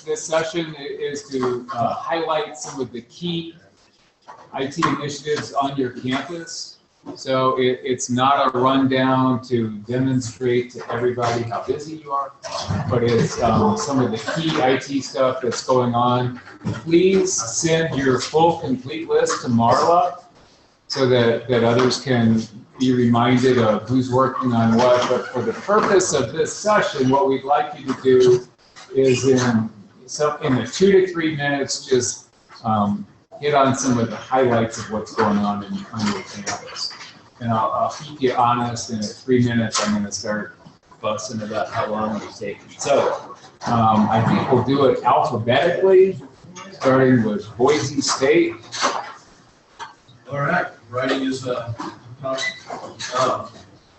this session is to highlight some of the key IT initiatives on your campus. So it's not a rundown to demonstrate to everybody how busy you are, but it's some of the key IT stuff that's going on. Please send your full complete list to Marla so that others can be reminded of who's working on what. But for the purpose of this session, what we'd like you to do is in the 2 to 3 minutes, just hit on some of the highlights of what's going on your campus. And I'll keep you honest, and at 3 minutes, I'm going to start busting about how long it's taking. So I think we'll do it alphabetically, starting with Boise State. All right, writing is the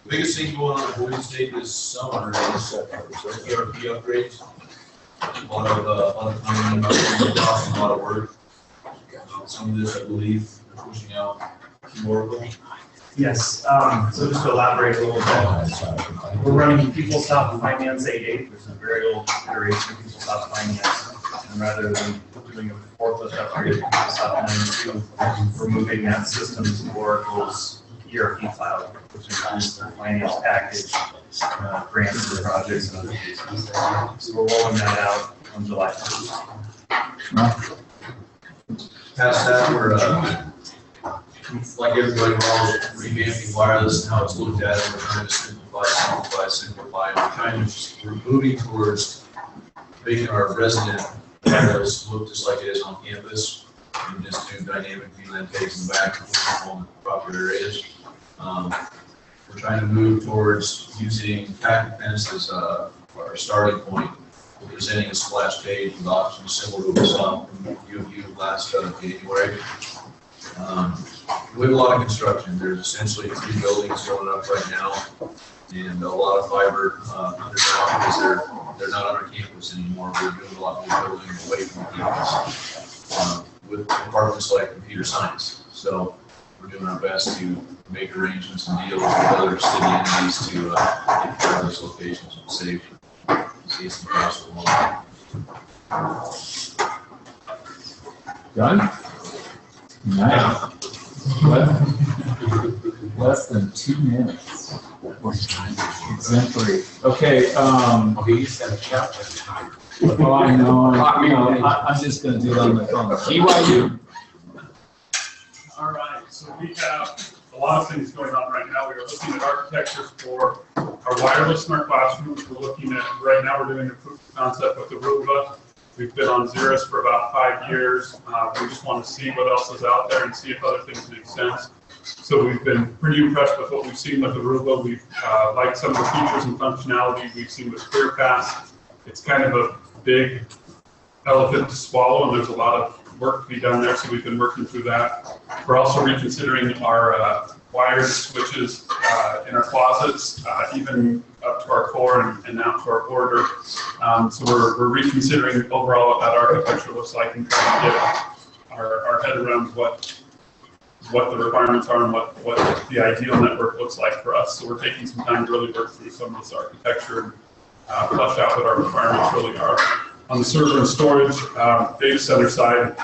biggest thing going on at Boise State this summer is ERP upgrades. A lot of time, a lot of work. Some of this, I believe, they're pushing out Oracle. Yes, so just to elaborate a little bit, we're running PeopleSoft Finance 8.8, which is a very old iteration of PeopleSoft Finance, and rather than doing a forklift upgrade to PeopleSoft 9.2, we're moving that system to Oracle's ERP cloud, which includes the finance package, grants and projects and other pieces. So we're rolling that out on July 1st. Past that, we're like everybody knows, revamping wireless and how it's looked at, and we're trying to simplify. We're moving towards making our resident wireless look just like it is on campus, and just do dynamic VLAN tags in the back on the proper areas. We're trying to move towards using packet fence as our starting point. We're presenting a splash page with options similar to what we saw from UVU last January. We have a lot of construction. There's essentially 3 buildings going up right now, and a lot of fiber underground because they're not on our campus anymore. We're doing a lot more building away from campus with departments like computer science. So we're doing our best to make arrangements and deals with other city entities to get to those locations and save some costs along. Done? Nice. Less than 2 minutes. Exemplary. Okay. You said a chapter. Oh, I know. I'm just going to do it on the phone. BYU. All right. So we have a lot of things going on right now. We are looking at architectures for our wireless smart classrooms. We're looking at, right now we're doing a proof of concept with Aruba. We've been on Xeris for about 5 years. We just want to see what else is out there and see if other things make sense. So we've been pretty impressed with what we've seen with Aruba. We've liked some of the features and functionality we've seen with ClearPass. It's kind of a big elephant to swallow, and there's a lot of work to be done there, so we've been working through that. We're also reconsidering our wired switches in our closets, even up to our core and out to our border. So we're reconsidering overall what that architecture looks like and trying to get our head around what the requirements are and what the ideal network looks like for us. So we're taking some time to really work through some of this architecture and flesh out what our requirements really are. On the server and storage data center side,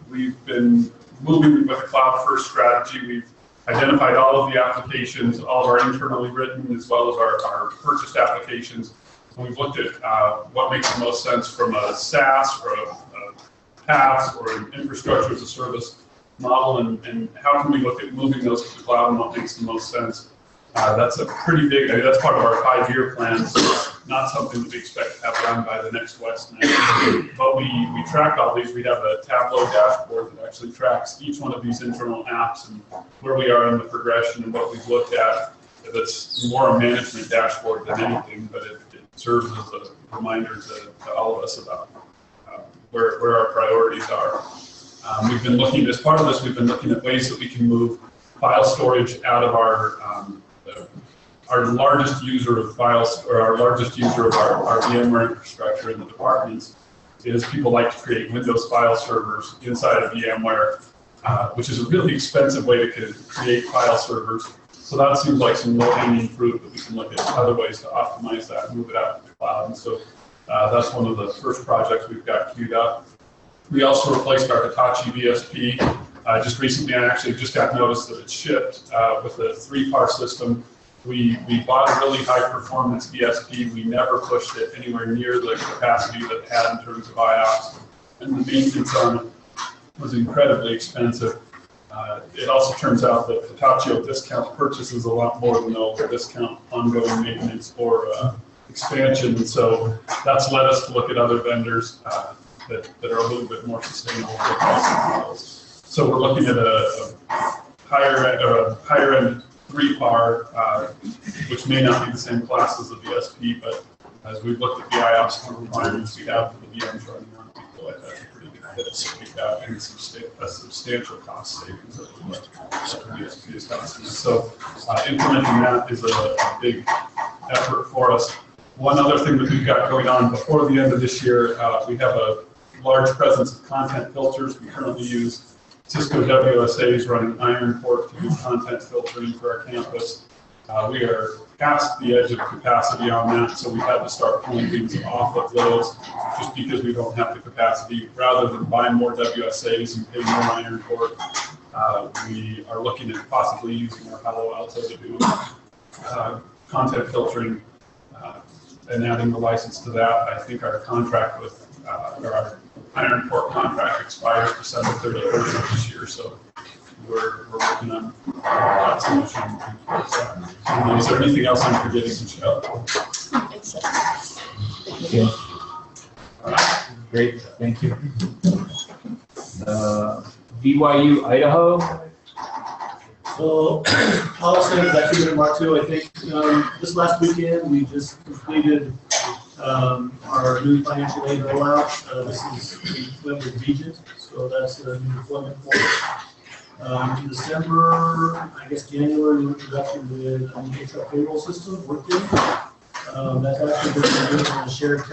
we've been moving with a cloud-first strategy. We've identified all of the applications, all of our internally written as well as our purchased applications. And we've looked at what makes the most sense from a SaaS or a PaaS or an infrastructure as a service model, and how can we look at moving those to the cloud and what makes the most sense. That's a pretty big, that's part of our 5-year plan, so not something that we expect to have done by the next Westnet. But we track all these. We have a Tableau dashboard that actually tracks each one of these internal apps and where we are in the progression and what we've looked at. That's more a management dashboard than anything, but it serves as a reminder to all of us about where our priorities are. We've been looking, as part of this, we've been looking at ways that we can move file storage out of our largest user of files, or our largest user of our VMware infrastructure in the departments is people like to create Windows file servers inside of VMware, which is a really expensive way to create file servers. So that seems like some low-hanging fruit that we can look at other ways to optimize that and move it out to the cloud. And so That's one of the first projects we've got queued up. We also replaced our Hitachi VSP. Just recently, I actually just got notice that it shipped with a 3-par system. We bought a really high performance VSP. We never pushed it anywhere near the capacity that it had in terms of IOPS. And the maintenance on it was incredibly expensive. It also turns out that Hitachi discount purchases a lot more than they'll discount ongoing maintenance or expansion. And so that's led us to look at other vendors that are a little bit more sustainable for pricing models. So we're looking at a higher end 3-par, which may not be the same class as the VSP, but as we've looked at the IOPS requirements we have for the VMs running on, we feel like that's a pretty good fit. So we've got a substantial cost savings of what the VSP is costing us. So implementing that is a big effort for us. One other thing that we've got going on before the end of this year, we have a large presence of content filters. We currently use Cisco WSAs running iron port to do content filtering for our campus. We are past the edge of capacity on that, so we had to start pulling things off of those just because we don't have the capacity. Rather than buying more WSAs and pay more iron port, we are looking at possibly using our Palo Alto to do content filtering and adding the license to that. I think our contract with our iron port contract expires December 31st of this year, so we're working on that solution. Is there anything else I'm forgetting, Michelle? Okay. Great, thank you. BYU Idaho. So I'll say exactly Mark too. I think this last weekend we just completed our new financial aid rollout. This is the Cleveland region, so that's a new deployment for us. In December, I guess January, we introduction with the HR payroll system, Workday. That's actually been used on a shared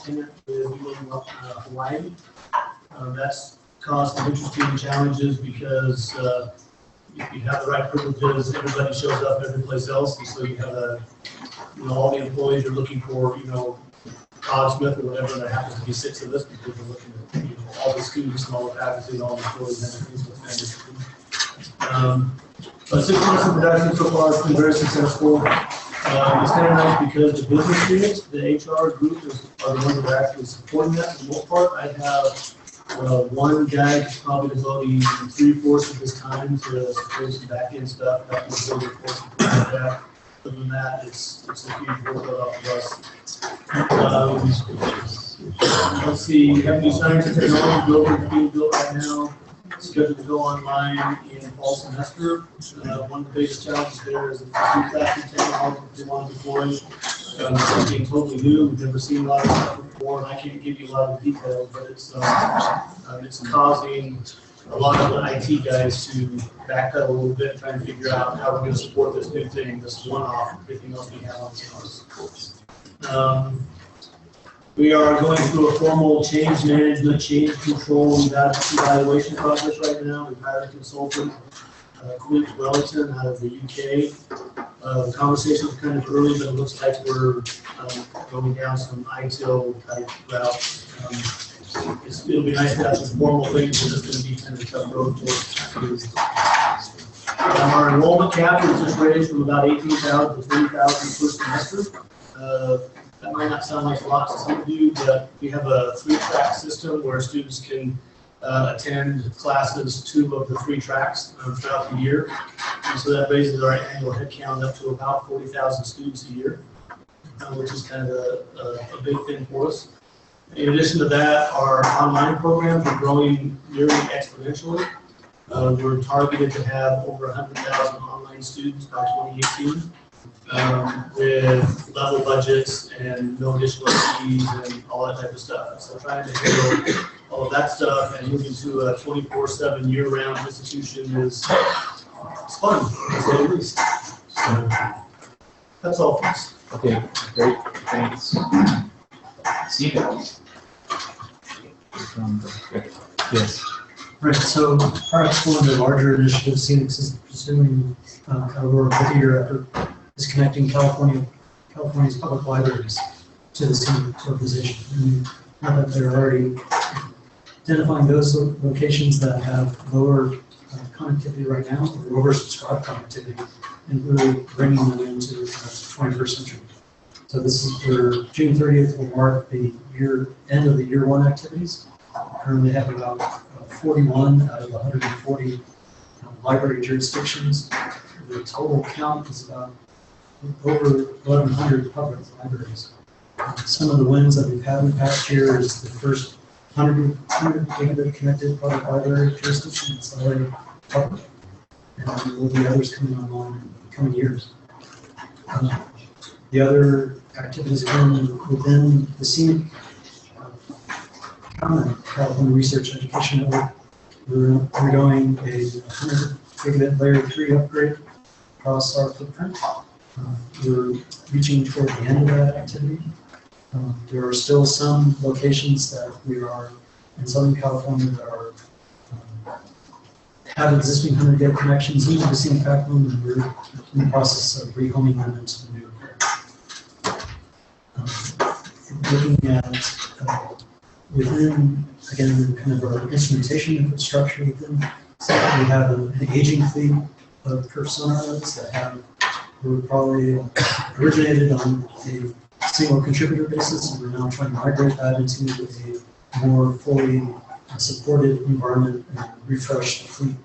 tenant with Hawaii. That's caused some interesting challenges because if you have the right privileges, everybody shows up every place else, and so you have all the employees are looking for, Todd Smith or whatever, and there happens to be 6 of us because we're looking at, all the students and all the faculty and all the employees and everything. But 6 months of production so far has been very successful. It's kind of nice because the business units, the HR group are the ones that are actually supporting that for the most part. I have one guy who's probably devoting 3/4 of his time to support some back-end stuff, back-end building courses, like that. Other than that, it's a huge workload off of us. Let's see, we have new science and technology building being built right now, scheduled to go online in fall semester. One of the biggest challenges there is the new classroom technology they want to deploy. Something totally new. We've never seen a lot of stuff before, and I can't give you a lot of details, but it's causing a lot of the IT guys to back up a little bit, trying to figure out how we're going to support this new thing, this one-off, everything else we have on the we are going through a formal change management, change control, evaluation process right now. We've hired a consultant, Clint Wellington out of the UK. The conversation is kind of early, but it looks like we're going down some ITIL type routes. It'll be nice to have some formal things, but it's going to be kind of a tough road to our enrollment cap is just raised from about 18,000 to 20,000 per semester. That might not sound like a lot to some of you, but we have a 3-track system where students can attend classes 2 of the 3 tracks throughout the year. And so that raises our annual head count up to about 40,000 students a year, which is kind of a big thing for us. In addition to that, our online programs are growing nearly exponentially. We're targeted to have over 100,000 online students by 2018. With level budgets and no additional fees and all that type of stuff. So trying to handle all of that stuff and moving to a 24/7 year-round institution is fun, to say the least. So that's all, folks. Okay, great, thanks. See you. Yes. Right, so perhaps one of the larger initiatives Phoenix is pursuing over a 50-year effort is connecting California's public libraries to the scenic organization. And now that they're already identifying those locations that have lower connectivity right now, or oversubscribed connectivity, and really bringing them into the 21st century. So this is where June 30th will mark the end of the year one activities. Currently have about 41 out of 140 library jurisdictions. The total count is about over 1,100 public libraries. Some of the wins that we've had in the past year is the first 100 gigabit connected public library jurisdiction. It's already public, and there will be others coming online in the coming years. The other activities within the scenic California Research Education Network, we're doing a 100 gigabit layer 3 upgrade across our footprint. We're reaching toward the end of that activity. There are still some locations that we are in Southern California that are have existing 100 gig connections into the scenic backbone, and we're in the process of rehoming them into the new. Looking at within, again, kind of our instrumentation infrastructure within, so we have an aging fleet of perf sonar nodes that were probably originated on a single contributor basis, and we're now trying to migrate that into a more fully supported environment and refresh the fleet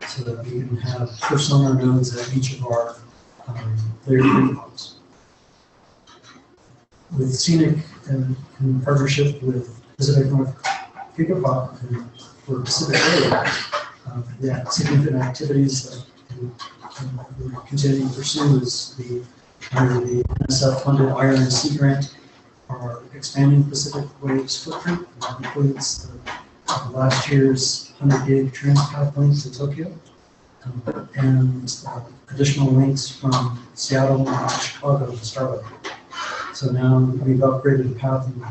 so that we can have perf sonar nodes at each of our layer 3 pods. With Scenic and in partnership with Pacific North Gigapop and for Pacific Area, significant activities that we're continuing to pursue is under the NSF-funded IRNC grant, are expanding Pacific Wave's footprint. That includes last year's 100 gig transpath link to Tokyo, and additional links from Seattle and Chicago to Starlight. So now we've upgraded the path in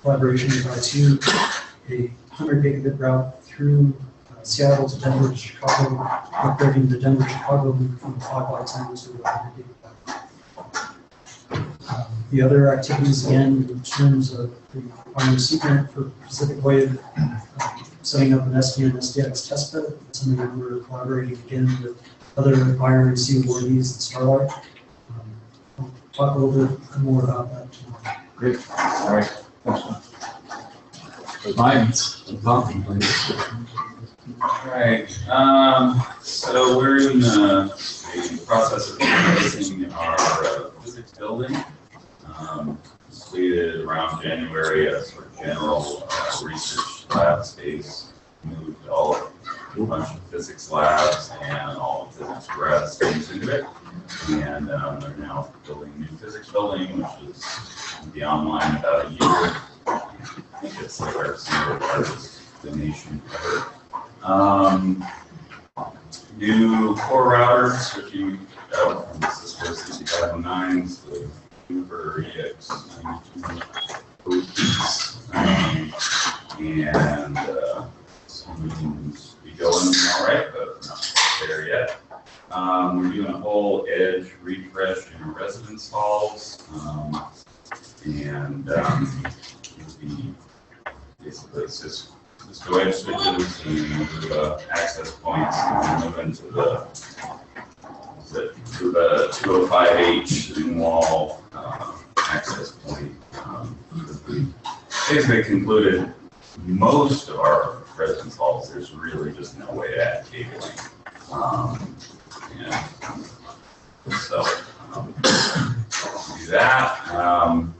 collaboration with I2, a 100 gigabit route through Seattle to Denver to Chicago, upgrading the Denver Chicago link from 5x10 to 100 gigabit. The other activities, again, in terms of the IRC grant for Pacific Wave, setting up an SDN SDX testbed. It's something that we're collaborating again with other IRC awardees at Starlight. I'll talk a little bit more about that tomorrow. Great. All right. Mine's All right. So we're in the process of replacing our physics building. Completed around January as sort of general research lab space. Moved a bunch of physics labs and all of physics grad students into it. And they're now building a new physics building, which is going to be online in about a year. I think it's like our single largest donation ever. New core routers, switching out from Cisco 6509s to Uber EX92 OTs. And seems to be going all right, but not there yet. We're doing a whole edge refresh in our residence halls, and basically it's just Cisco edge switches and access points, and move into the 205H in-wall access point. We basically concluded most of our residence halls, there's really just no way to add cabling. So do that.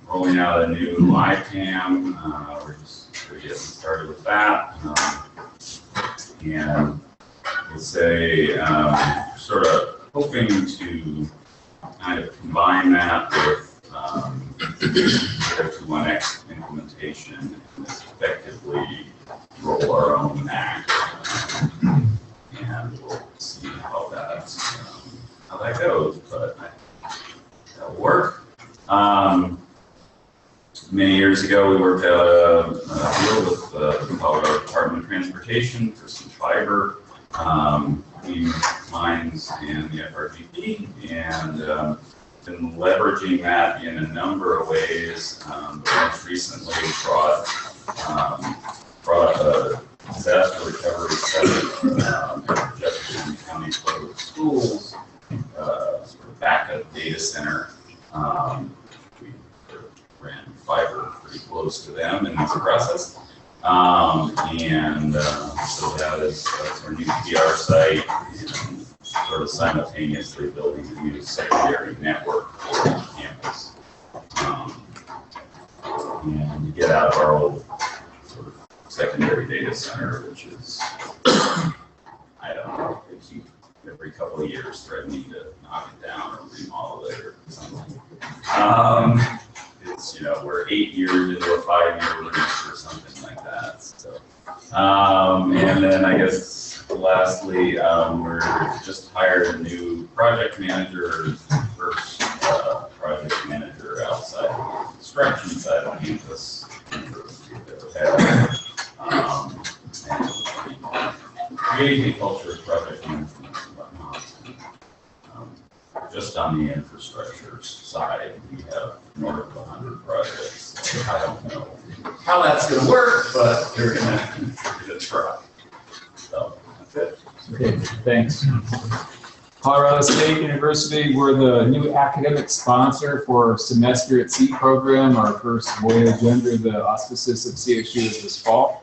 Rolling out a new iCam. We're getting started with that. And we'll say sort of hoping to kind of combine that with 21X implementation and effectively roll our own Mac. And we'll see how that goes, but that'll work. Many years ago, we worked out a deal with the Colorado Department of Transportation for some fiber between mines and the FRGP, and been leveraging that in a number of ways. Most recently brought a disaster recovery center at Jefferson County Public Schools, sort of backup data center. We ran fiber pretty close to them in this process. So that's our new PR site, and sort of simultaneously building a new secondary network for the campus. And you get out of our old sort of secondary data center, which is, I don't know, every couple of years threatening to knock it down or remodel it or something. It's, we're 8 years into a 5-year lease or something like that. So, and then I guess lastly, we're just hired a new project manager, first project manager outside the construction side of campus. And creating a culture of project management and whatnot. Just on the infrastructure side, we have north of 100 projects. I don't know how that's going to work, but they're going to try. So that's it. Okay, thanks. Colorado State University, we're the new academic sponsor for Semester at Sea program. Our first voyage under the auspices of CSU is this fall.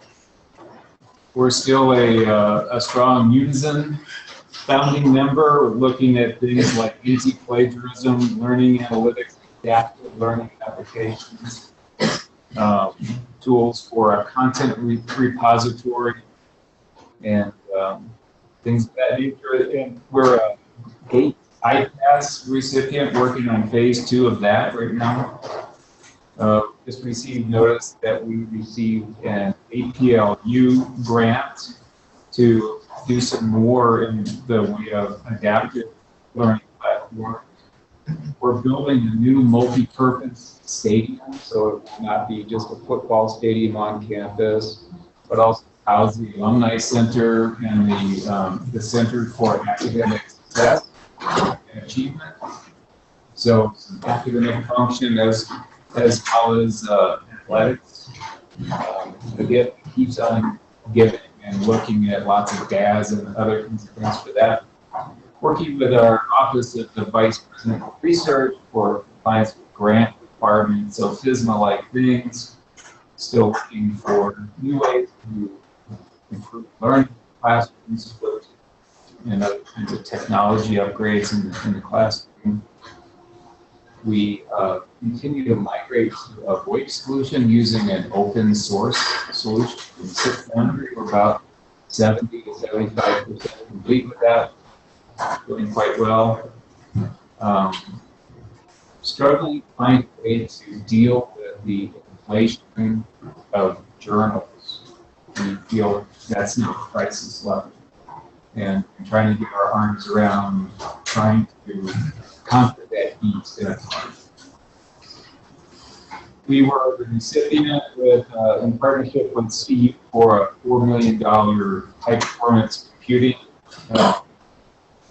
We're still a strong Unison founding member. We're looking at things like anti-plagiarism, learning analytics, adaptive learning applications, tools for a content repository, and things of that nature. And we're a GATE IPAS recipient working on phase 2 of that right now. Just received notice that we received an APLU grant to do some more in the way of adaptive learning platform. We're building a new multi-purpose stadium, so it will not be just a football stadium on campus, but also house the Alumni Center and the Center for Academic Success and Achievement. So academic function as well as athletics. The gift keeps on giving and looking at lots of DAS and other things for that. Working with our Office of the Vice President of Research for compliance with grant requirements, so FSMA-like things. Still looking for new ways to improve learning classrooms and other kinds of technology upgrades in the classroom. We continue to migrate to a VoIP solution using an open source solution from Sixth Foundry. We're about 70 to 75% complete with that. Doing quite well. Struggling to find a way to deal with the inflation of journals. We feel that's not a crisis level. And trying to get our arms around trying to conquer that beast in a time. We were the recipient in partnership with Steve for a $4 million high performance computing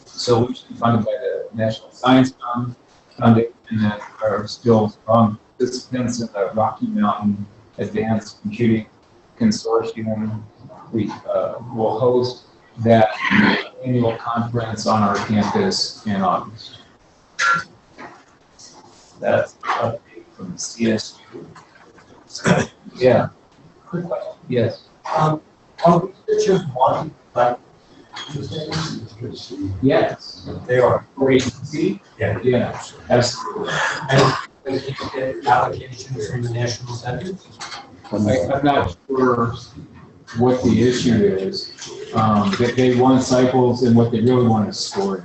solution funded by the National Science Foundation, that are still strong participants in the Rocky Mountain Advanced Computing Consortium. We will host that annual conference on our campus in August. That's an update from the CSU. Yeah. Quick question. Yes. Are researchers wanting like Yes. they are? For agency? Yeah. Yeah. Absolutely. And they can get applications from the national centers? I'm not sure what the issue is. They want cycles, and what they really want is storage.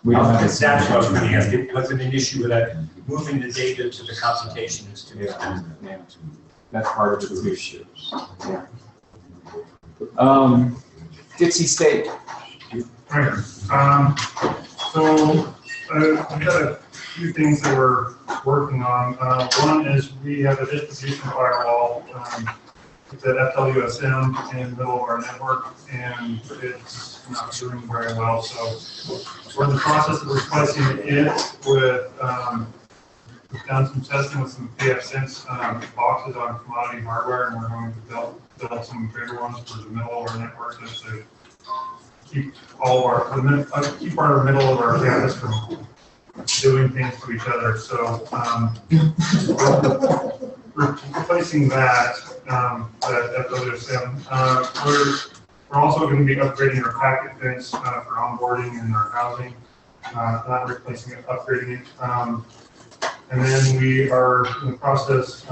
We don't have That's what I was going to ask. It wasn't an issue with that moving the data to the computation is too expensive. Yeah. That's part of the issue. Yeah. Dixie State. Right. So I've got a few things that we're working on. One is we have a distribution firewall. It's at FWSM in the middle of our network, and it's not doing very well. So we're in the process of replacing it with done some testing with some PF-Sense boxes on commodity hardware, and we're going to build some bigger ones for the middle of our network just to keep all of our, keep our middle of our campus from doing things to each other. So we're replacing that at WSM. We're also going to be upgrading our packet fence for onboarding and our housing. Not replacing it, upgrading it. And then we are in the process,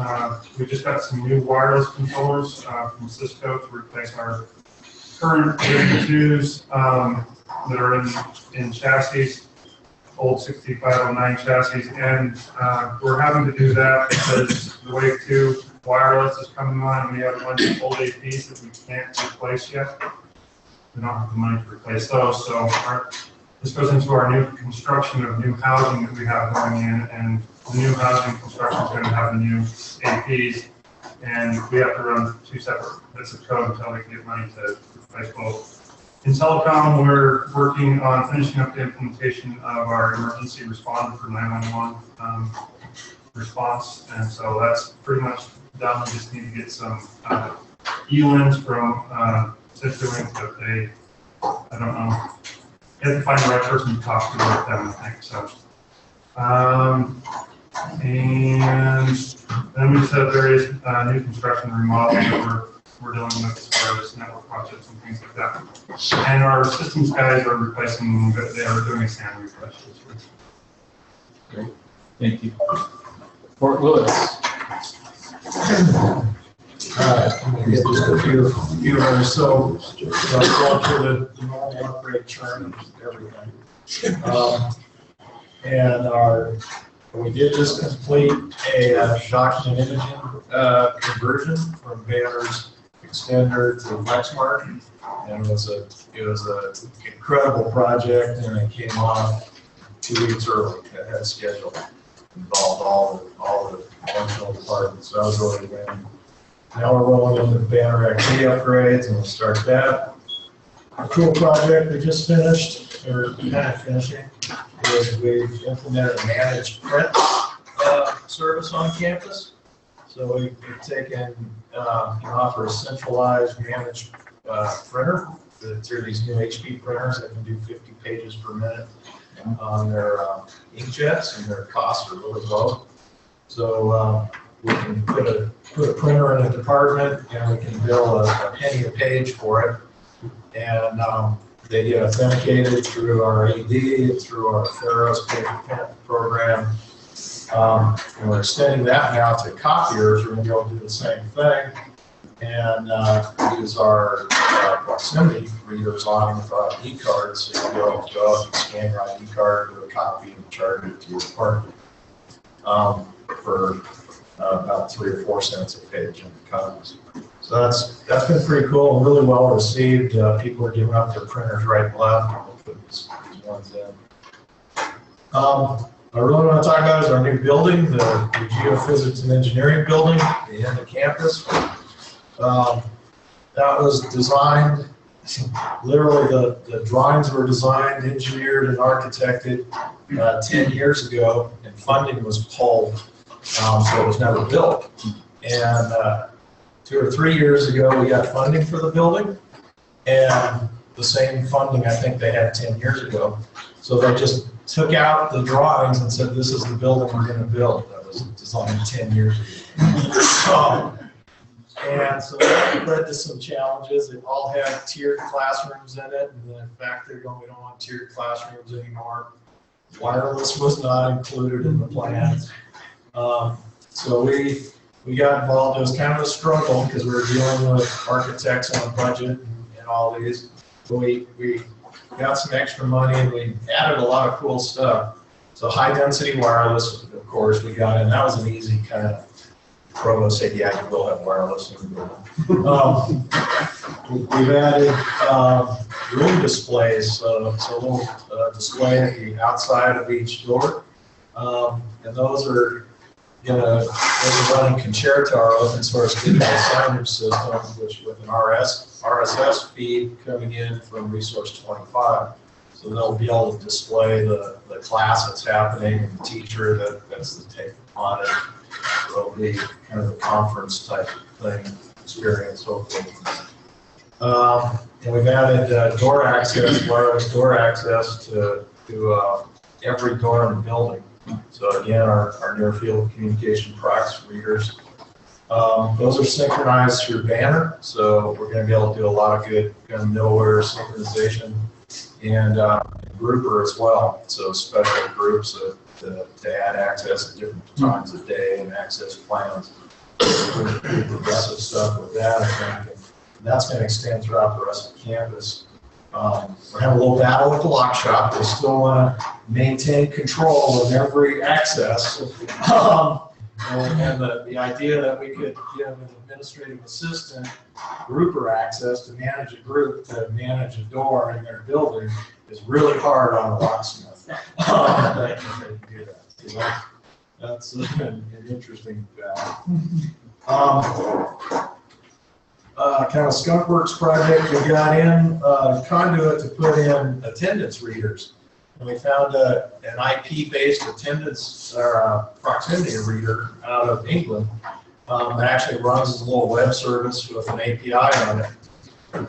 we just got some new wireless controllers from Cisco to replace our current 32s that are in chassis, old 6509 chassis. And we're having to do that because the Wave 2 wireless is coming on, and we have a bunch of old APs that we can't replace yet. We don't have the money to replace those. So this goes into our new construction of new housing that we have going in, and the new housing construction is going to have the new APs, and we have to run 2 separate bits of code until we can get money to replace both. In telecom, we're working on finishing up the implementation of our emergency responder for 911 response, and so that's pretty much done. We just need to get some ELINs from CenturyLink, but they, I don't know. You have to find the right person to talk to with them, I think, so. And then we just have various new construction and remodeling that we're dealing with as far as network projects and things like that. And our systems guys are replacing, they are doing a SAN refresh this week. Great, thank you. Fort Lewis. Alright, I'm gonna get just a few here. So, going through the normal upgrade churn of everything. And we did just complete a document imaging conversion from Banner's extender to Lexmark, and it was an incredible project, and it came off 2 weeks early ahead of schedule. Involved all the functional departments, so I was really winning. Now we're rolling into the Banner XD upgrades, and we'll start that. A cool project we just finished, or kind of finishing, is we've implemented a managed print service on campus. So we've taken, can offer a centralized managed printer through these new HP printers that can do 50 pages per minute on their inkjets, and their costs are really low. So we can put a printer in a department, and we can bill a penny a page for it. And they get authenticated through our AD, through our Theros paper pen program. And we're extending that now to copiers. We're going to be able to do the same thing and use our proximity readers on with our ID cards. So you'll be able to go up and scan your ID card, do a copy, and charge it to your department for about 3 or 4 cents a page in copies. So that's been pretty cool and really well received. People are giving up their printers right and left. We'll put these ones in. I really want to talk about is our new building, the Geophysics and Engineering building at the end of campus. That was designed, literally the drawings were designed, engineered, and architected 10 years ago, and funding was pulled, so it was never built. And 2 or 3 years ago, we got funding for the building, and the same funding I think they had 10 years ago. So they just took out the drawings and said, this is the building we're going to build. That was designed 10 years ago. And so that led to some challenges. It all had tiered classrooms in it, and in fact, they're going, we don't want tiered classrooms anymore. Wireless was not included in the plans. So we got involved. It was kind of a struggle because we were dealing with architects on a budget and all these. But we got some extra money, and we added a lot of cool stuff. So high density wireless, of course, we got in. That was an easy kind of provost said, yeah, you will have wireless in the building. We've added room displays, so a little display at the outside of each door. And those are running Concerta, our open source digital signage system, which with an RSS feed coming in from Resource 25. So they'll be able to display the class that's happening and the teacher that's the take on it. So it'll be kind of a conference type thing, experience, hopefully. And we've added door access, wireless door access to every door in the building. So again, our near field communication products, readers, those are synchronized through Banner. So we're going to be able to do a lot of good kind of middleware synchronization and grouper as well. So special groups to add access at different times of day and access plans. Pretty progressive stuff with that, I think. And that's going to extend throughout the rest of the campus. We're having a little battle with the lock shop. They still want to maintain control of every access. And the idea that we could give an administrative assistant grouper access to manage a group, to manage a door in their building is really hard on the locksmith. That's an interesting kind of skunkworks project. We got in conduit to put in attendance readers. And we found an IP-based attendance or proximity reader out of England that actually runs as a little web service with an API on it.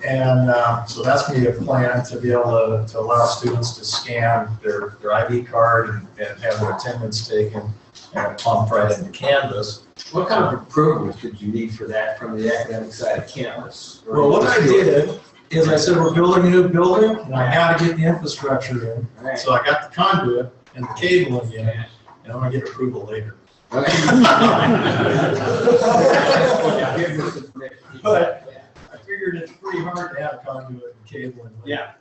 And so that's going to be a plan to be able to allow students to scan their ID card and have their attendance taken and pumped right into Canvas. What kind of improvements did you need for that from the academic side of campus? Well, what I did is I said, we're building a new building, and I got to get the infrastructure in. Right. So I got the conduit and the cabling in, and I'm going to get approval later. But I figured it's pretty hard to have conduit and cabling. Yeah.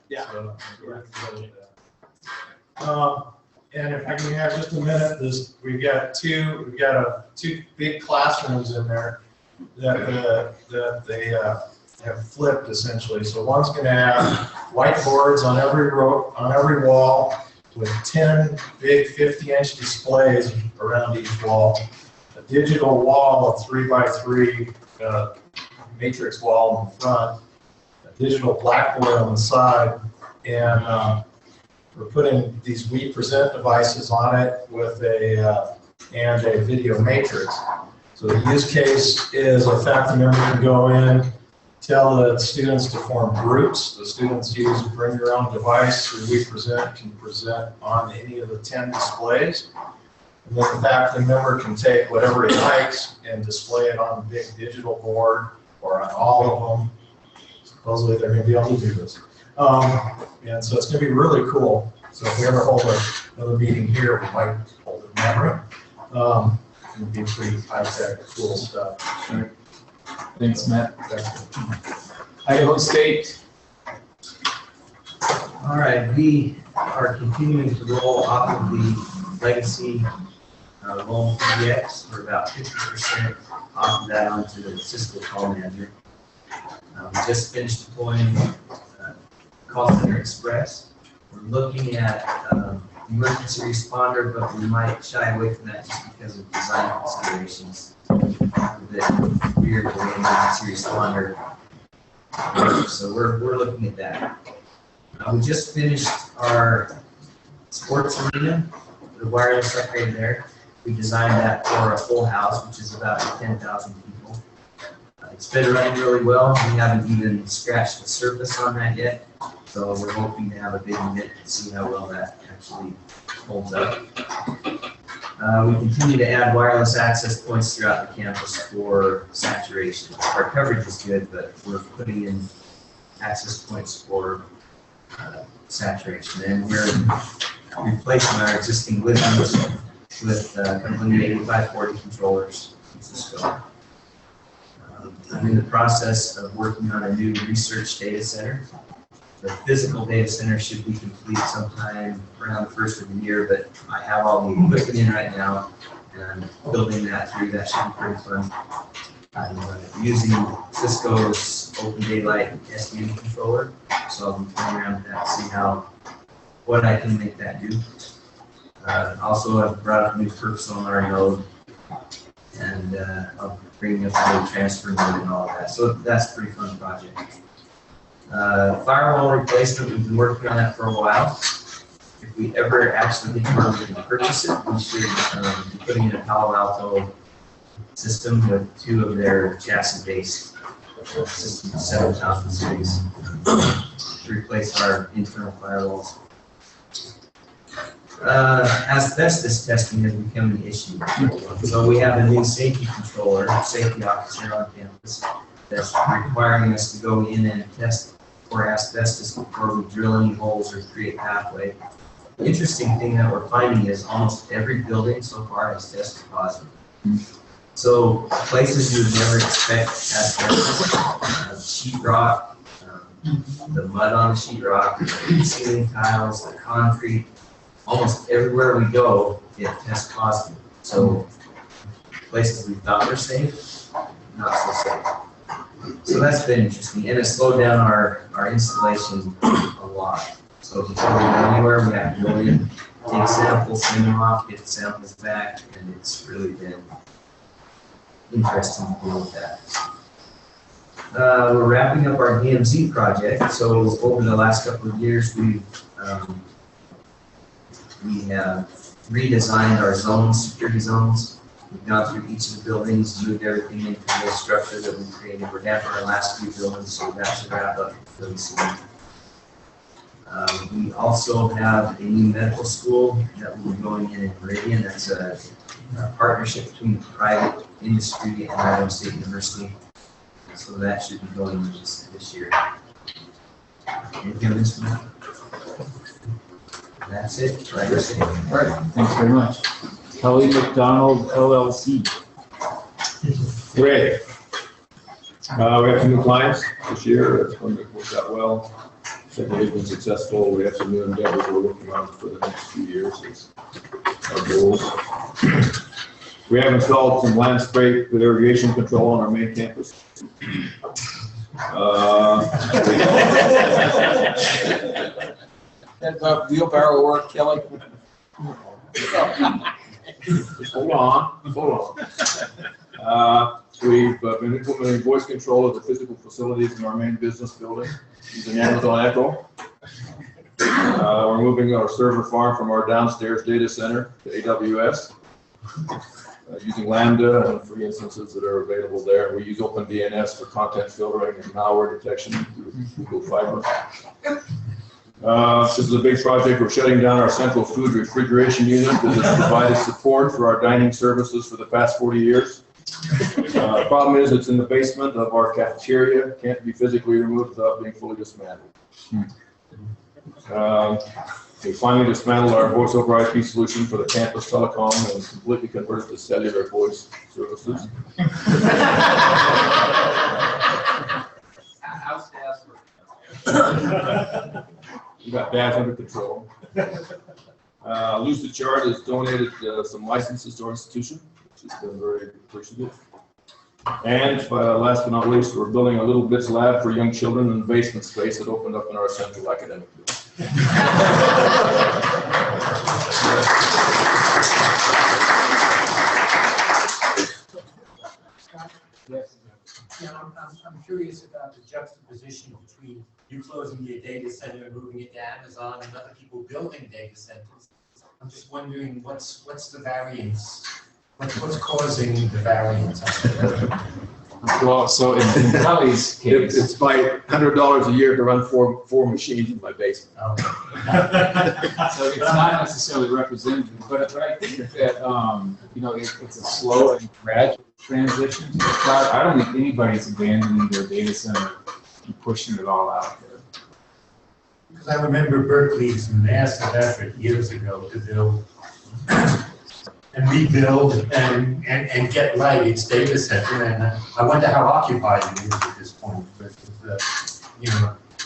So, and if I can have just a minute, we've got two big classrooms in there that they have flipped essentially. So one's going to have whiteboards on every wall with 10 big 50-inch displays around each wall, a digital wall of 3x3 matrix wall in the front, a digital blackboard on the side, and we're putting these We Present devices on it with a video matrix. So the use case is a faculty member can go in, tell the students to form groups. The students bring your own device through We Present, can present on any of the 10 displays. And then the faculty member can take whatever he likes and display it on a big digital board or on all of them. Supposedly they're going to be able to do this. And so it's going to be really cool. So if we ever hold another meeting here, we might hold it in that room. It'll be pretty high-tech, cool stuff. Thanks, Matt. Idaho State. All right, we are continuing to roll off of the legacy loan PDX. We're about 50% off of that onto the Cisco Call Manager. We just finished deploying Call Center Express. We're looking at emergency responder, but we might shy away from that just because of design considerations. A bit weird the way emergency responder works. So we're looking at that. We just finished our sports arena, the wireless upgrade there. We designed that for a full house, which is about 10,000 people. It's been running really well. We haven't even scratched the surface on that yet. So we're hoping to have a big event to see how well that actually holds up. We continue to add wireless access points throughout the campus for saturation. Our coverage is good, but we're putting in access points for saturation. And we're replacing our existing Wisdoms with company 8540 controllers from Cisco. I'm in the process of working on a new research data center. The physical data center should be complete sometime around the first of the year, but I have all the equipment in right now and building that through. That should be pretty fun. I'm using Cisco's Open Daylight SDN controller, so I'll be playing around with that to see what I can make that do. Also, I've brought up a new perf sonar node, and I'll bring up a new transfer node and all of that. So that's a pretty fun project. Firewall replacement, we've been working on that for a while. If we ever actually get funded to purchase it, we should be putting in a Palo Alto system with 2 of their chassis-based systems, 7000 series, to replace our internal firewalls. Asbestos testing has become an issue. So we have a new safety controller, safety officer on campus that's requiring us to go in and test for asbestos before we drill any holes or create pathway. The interesting thing that we're finding is almost every building so far has tested positive. So places you would never expect asbestos, sheetrock, the mud on the sheetrock, the ceiling tiles, the concrete, almost everywhere we go, it tests positive. So places we thought were safe, not so safe. So that's been interesting, and it's slowed down our installation a lot. So before we go anywhere, we have to go in, take samples, send them off, get the samples back, and it's really been interesting to deal with that. We're wrapping up our DMZ project. So over the last couple of years, we have redesigned our zones, security zones. We've gone through each of the buildings, moved everything into the structure that we created. We're down to our last few buildings, so that should wrap up really soon. We also have a new medical school that will be going in Meridian. That's a partnership between private industry and Idaho State University. So that should be going in this year. Anything on this one? That's it. Right. All right, thanks very much. Kelly McDonald LLC. Great. We have some new clients this year. It's going to work out well. Certainly has been successful. We have some new endeavors we're working on for the next few years. It's our goals. We have installed some land scrape with irrigation control on our main campus. That's wheelbarrow work, Kelly. Hold on. We've been implementing voice control of the physical facilities in our main business building using Amazon Echo. We're moving our server farm from our downstairs data center to AWS using Lambda and free instances that are available there. We use OpenDNS for content filtering and malware detection through Google Fiber. This is a big project. We're shutting down our central food refrigeration unit that has provided support for our dining services for the past 40 years. The problem is it's in the basement of our cafeteria. Can't be physically removed without being fully dismantled. We finally dismantled our voice over IP solution for the campus telecom and completely converted to cellular voice services. How's Jasper? We got that under control. Lucid Chart has donated some licenses to our institution, which has been very appreciative. And last but not least, we're building a little bits lab for young children in the basement space that opened up in our central academic building. Yes. Yeah, I'm curious about the juxtaposition between you closing your data center and moving it to Amazon and other people building data centers. I'm just wondering what's the variance? What's causing the variance? Well, so in Kelly's case, It's my $100 a year to run four machines in my basement. so it's not necessarily representative, but I think that it's a slow and gradual transition to the cloud. I don't think anybody's abandoning their data center and pushing it all out there. Because I remember Berkeley's massive effort years ago to build and rebuild and get right its data center, and I wonder how occupied it is at this point. But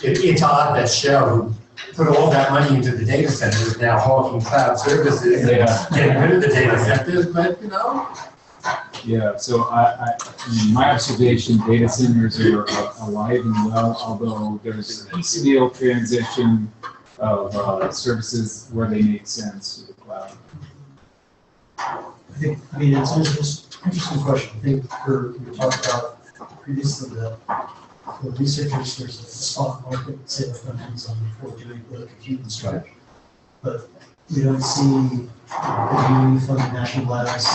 it's odd that Shell, who put all that money into the data center, is now hawking cloud services and getting rid of the data centers. But Yeah, so in my observation, data centers are alive and well, although there's a piecemeal transition of services where they make sense to the cloud. It's an interesting question. I think we talked about previously that for researchers, there's a stock market sale of companies on before doing the compute and storage. But we don't see the community funded national labs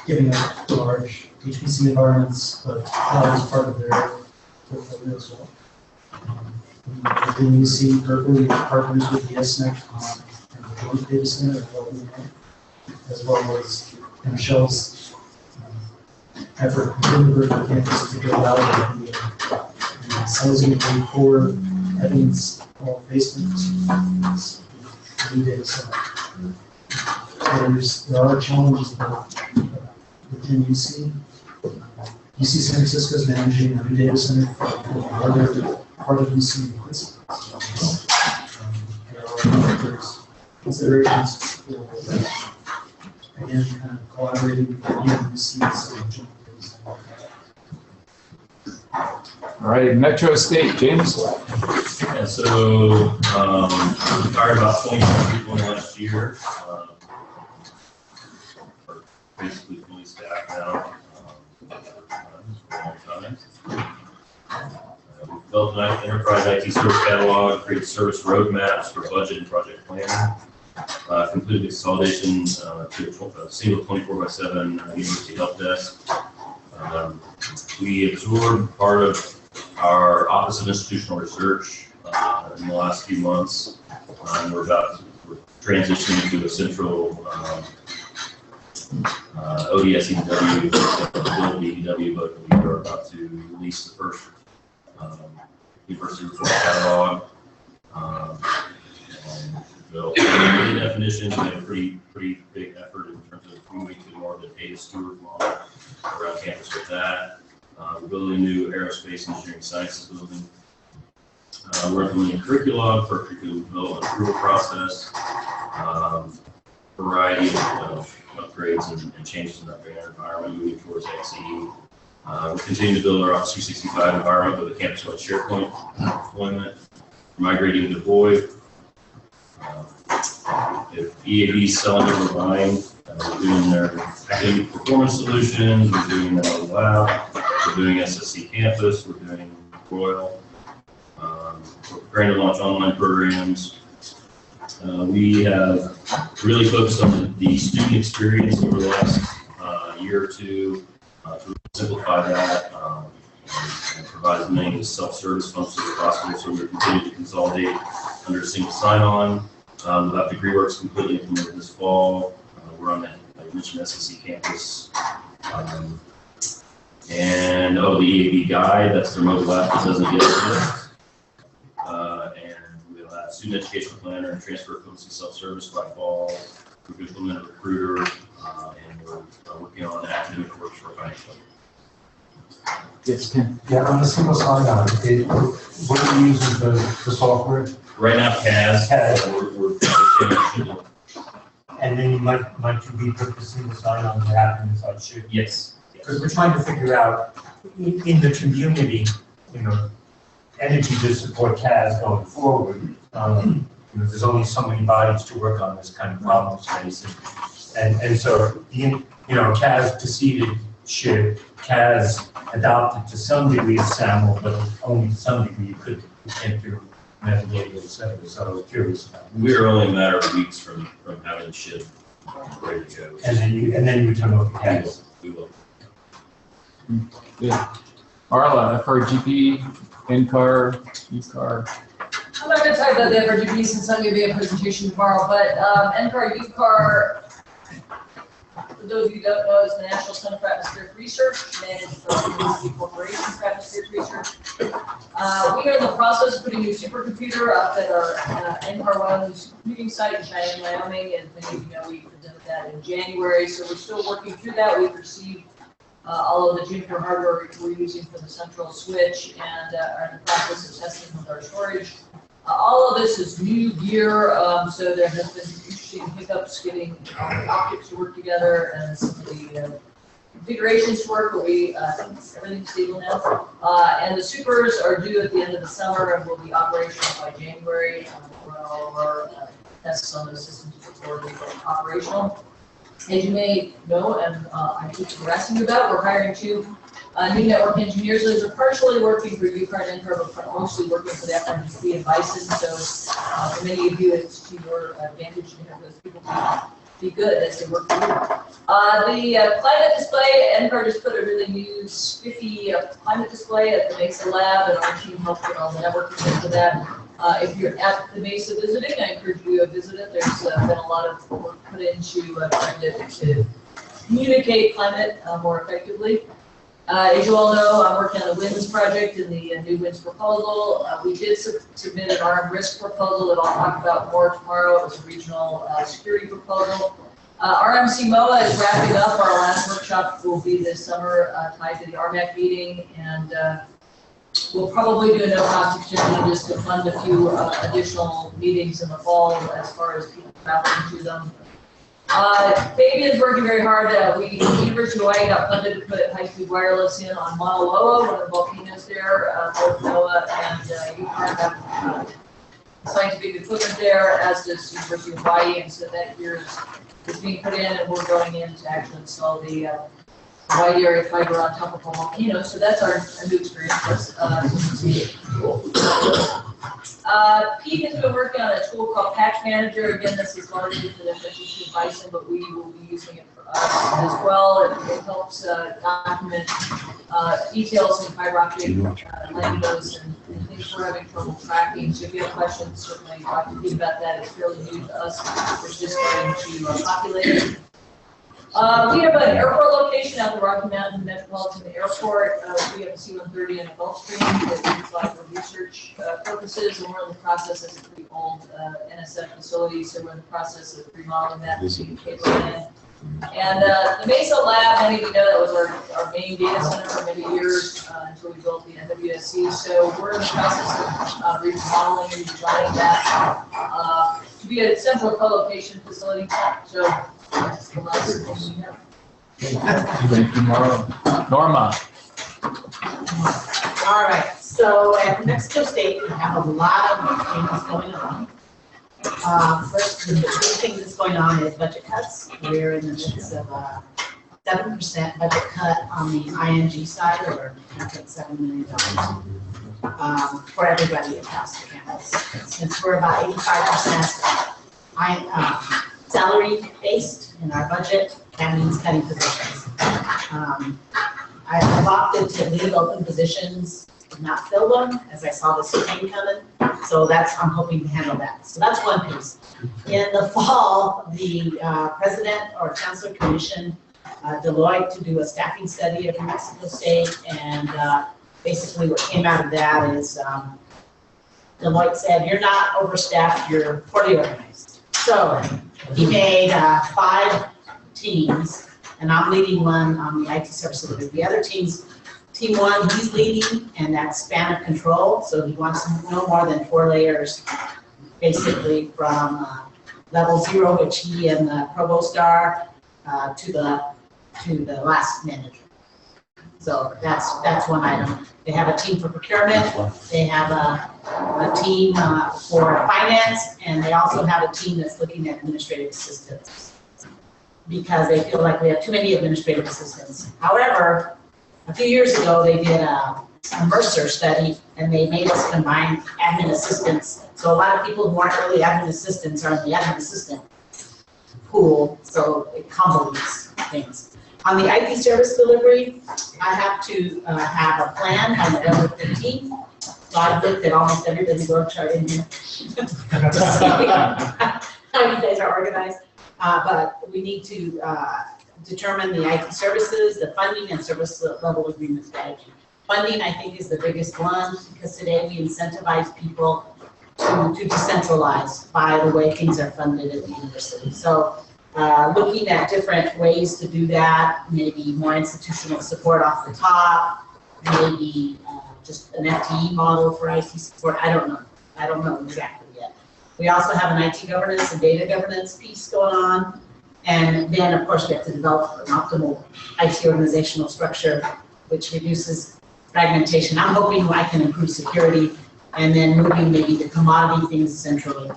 giving up large HPC environments, but cloud is part of their portfolio as well. Then you see Berkeley partners with the SNEC and the joint data center development, as well as Michelle's effort within the Berkeley campus to build out the sizing of the core evidence basement new data center. There are challenges within UC. UC San Francisco is managing a new data center for another part of UC in Quincy. There are considerations for, again, kind of collaborating with UC's joint data center. All right, Metro State, James. Yeah, so we hired about 20 people last year. We're basically fully staffed now. We've built an enterprise IT service catalog, created service roadmaps for budget and project planning. Completed consolidation to a single 24/7 university help desk. We absorbed part of our Office of Institutional Research in the last few months. We're transitioning to a central ODS EDW, build EDW, but we are about to release the first university report catalog. Built data definitions. We have a pretty big effort in terms of moving to more of a data steward model around campus with that. We're building a new aerospace engineering sciences building. We're implementing curriculum for curriculum development approval process. Variety of upgrades and changes in our environment, moving towards XE. We're continuing to build our Office 365 environment with a campus-wide SharePoint deployment. Migrating to VoIP. If EAB is selling or buying, we're doing their academic performance solutions, we're doing their lab, we're doing SSC campus, we're doing Royal. We're preparing to launch online programs. We have really focused on the student experience over the last year or two to simplify that and provide as many self-service functions as possible. So we're continuing to consolidate under a single sign-on. We'll have DegreeWorks completely implemented this fall. We're on that, like I mentioned, SSC campus. And the EAB guide, that's their mobile app that doesn't get it. And we'll have student education planner and transfer equivalency self-service by fall. We've implemented a recruiter, and we're working on academic works for financial. Yes, Ken. Yeah, on the single sign-on, what are you using the software? Right now, CAS. And then you might you repurpose single sign-on to happen inside should? Yes. Because we're trying to figure out in the community, energy to support CAS going forward. There's only so many bodies to work on this kind of problem space, and so CAS preceded should. CAS adopted to some degree of SAML, but only to some degree. You can't do metadata, etc. So I was curious about that. We're only a matter of weeks from having shit ready to go. And then you turn over CAS. We will. Yeah. Arla, FRGP, NCAR, UCAR. I'm not going to talk about the FRGP since I'm going to be a presentation tomorrow, but NCAR, UCAR, for those of you who don't know, is the National Center for Atmospheric Research, managed for University Corporation for Atmospheric Research. We are in the process of putting a new supercomputer up at our NCAR Wyoming computing site in Cheyenne, Wyoming, and many of you know we presented that in January, so we're still working through that. We've received all of the Juniper hardware we're using for the central switch and are in the process of testing with our storage. All of this is new gear, so there has been interesting hiccups getting optics to work together and some of the configurations to work, but everything's stable now. And the supers are due at the end of the summer and will be operational by January. Run all of our tests on those systems before they get operational. As you may know, and I keep harassing you about, we're hiring 2 New network engineers, those are partially working for UCAR and NCAR, but mostly working for the FRGC and Bison. So for many of you, it's to your advantage to have those people be good as they work for you. The climate display, NCAR just put a really new spiffy climate display at the Mesa Lab, and our team helped get all the networking into that. If you're at the Mesa visiting, I encourage you to visit it. There's been a lot of work put into trying to communicate climate more effectively. As you all know, I'm working on the WINS project and the new WINS proposal. We did submit an armed risk proposal that I'll talk about more tomorrow. It was a regional security proposal. RMC MOA is wrapping up. Our last workshop will be this summer tied to the RMAC meeting, and we'll probably do a no-cost exchange just to fund a few additional meetings in the fall as far as people traveling to them. Fabian's working very hard. University of Hawaii got funded to put high-speed wireless in on Mauna Loa, one of the volcanoes there. Both NOAA and UCAR have scientific equipment there, as does University of Hawaii, and so that here is being put in, and we're going in to actually install the wide area fiber on top of a volcano. So that's our new experience. Cool. Pete has been working on a tool called Patch Manager. Again, this is largely for the FSCC Bison, but we will be using it for us as well. It helps document details in fiber optic lambdas and things we're having trouble tracking. So if you have questions, certainly talk to Pete about that. It's fairly new to us. We're just starting to populate it. We have an airport location at the Rocky Mountain Metropolitan Airport. We have a C-130 and a Gulfstream that we fly for research purposes, and we're in the process. It's a pretty old NSF facility, so we're in the process of remodeling that to see cable in. And the Mesa Lab, many of you know, that was our main data center for many years until we built the NWSC. So we're in the process of remodeling and redesigning that to be a central co-location facility. So that's the last thing we have. Thank you, Norma. All right, so at Mexico State, we have a lot of things going on. First, the big thing that's going on is budget cuts. We're in the midst of a 7% budget cut on the ING side, or $10.7 million for everybody across the campus. Since we're about 85% salary based in our budget, that means cutting positions. I've opted to leave open positions, not fill them, as I saw the spring coming. So I'm hoping to handle that. So that's one piece. In the fall, the president or chancellor commissioned Deloitte to do a staffing study of New Mexico State, and basically what came out of that is Deloitte said, you're not overstaffed, you're poorly organized. So he made 5 teams, and I'm leading one on the IT services. The other teams, Team 1, he's leading, and that's span of control. So he wants no more than 4 layers, basically from level 0, which he and the provost are, to the last manager. So that's one item. They have a team for procurement. They have a team for finance, and they also have a team that's looking at administrative assistants, because they feel like we have too many administrative assistants. However, a few years ago, they did a Mercer study, and they made us combine admin assistants. So a lot of people who aren't really admin assistants are in the admin assistant pool, so it convolutes things. On the IT service delivery, I have to have a plan by November 15th. So I've looked at almost everybody's org chart in here. How you guys are organized. But we need to determine the IT services, the funding, and service level agreement strategy. Funding, I think, is the biggest one, because today we incentivize people to decentralize by the way things are funded at the university. So looking at different ways to do that, maybe more institutional support off the top, maybe just an FTE model for IT support. I don't know exactly yet. We also have an IT governance and data governance piece going on. And then, of course, we have to develop an optimal IT organizational structure, which reduces fragmentation. I'm hoping I can improve security, and then moving maybe the commodity things centrally.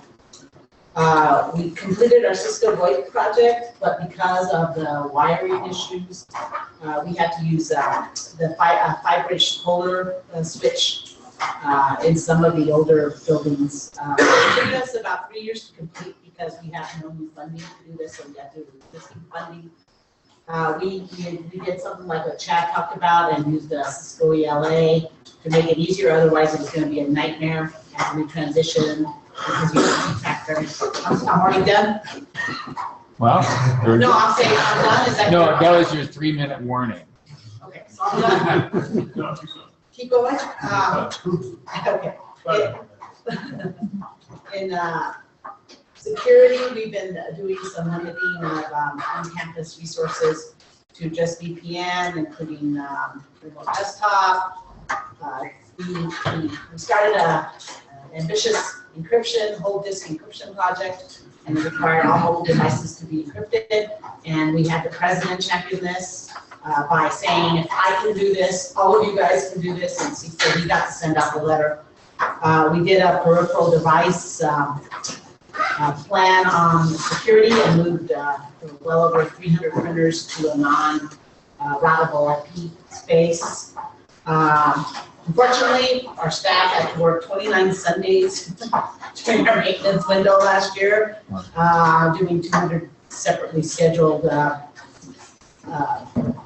We completed our Cisco VoIP project, but because of the wiring issues, we had to use the 5-bridge polar switch in some of the older buildings. It took us about 3 years to complete because we have no new funding to do this, so we had to do existing funding. We did something like what Chad talked about and used the Cisco ELA to make it easier. Otherwise, it was going to be a nightmare as we transition because you have to keep track of everything. I'm already done. Well, No, I'm saying I'm done. Is that no, good? that was your 3-minute warning. Okay, so I'm done. Keep going. Okay. In security, we've been doing some limiting of on-campus resources to just VPN, including remote desktop. We started an ambitious encryption, whole disk encryption project, and it required all mobile devices to be encrypted. And we had the president champion this by saying, if I can do this, all of you guys can do this. And so he got to send out the letter. We did a peripheral device plan on security and moved well over 300 printers to a non-routable IP space. Unfortunately, our staff had to work 29 Sundays during our maintenance window last year, doing 200 separately scheduled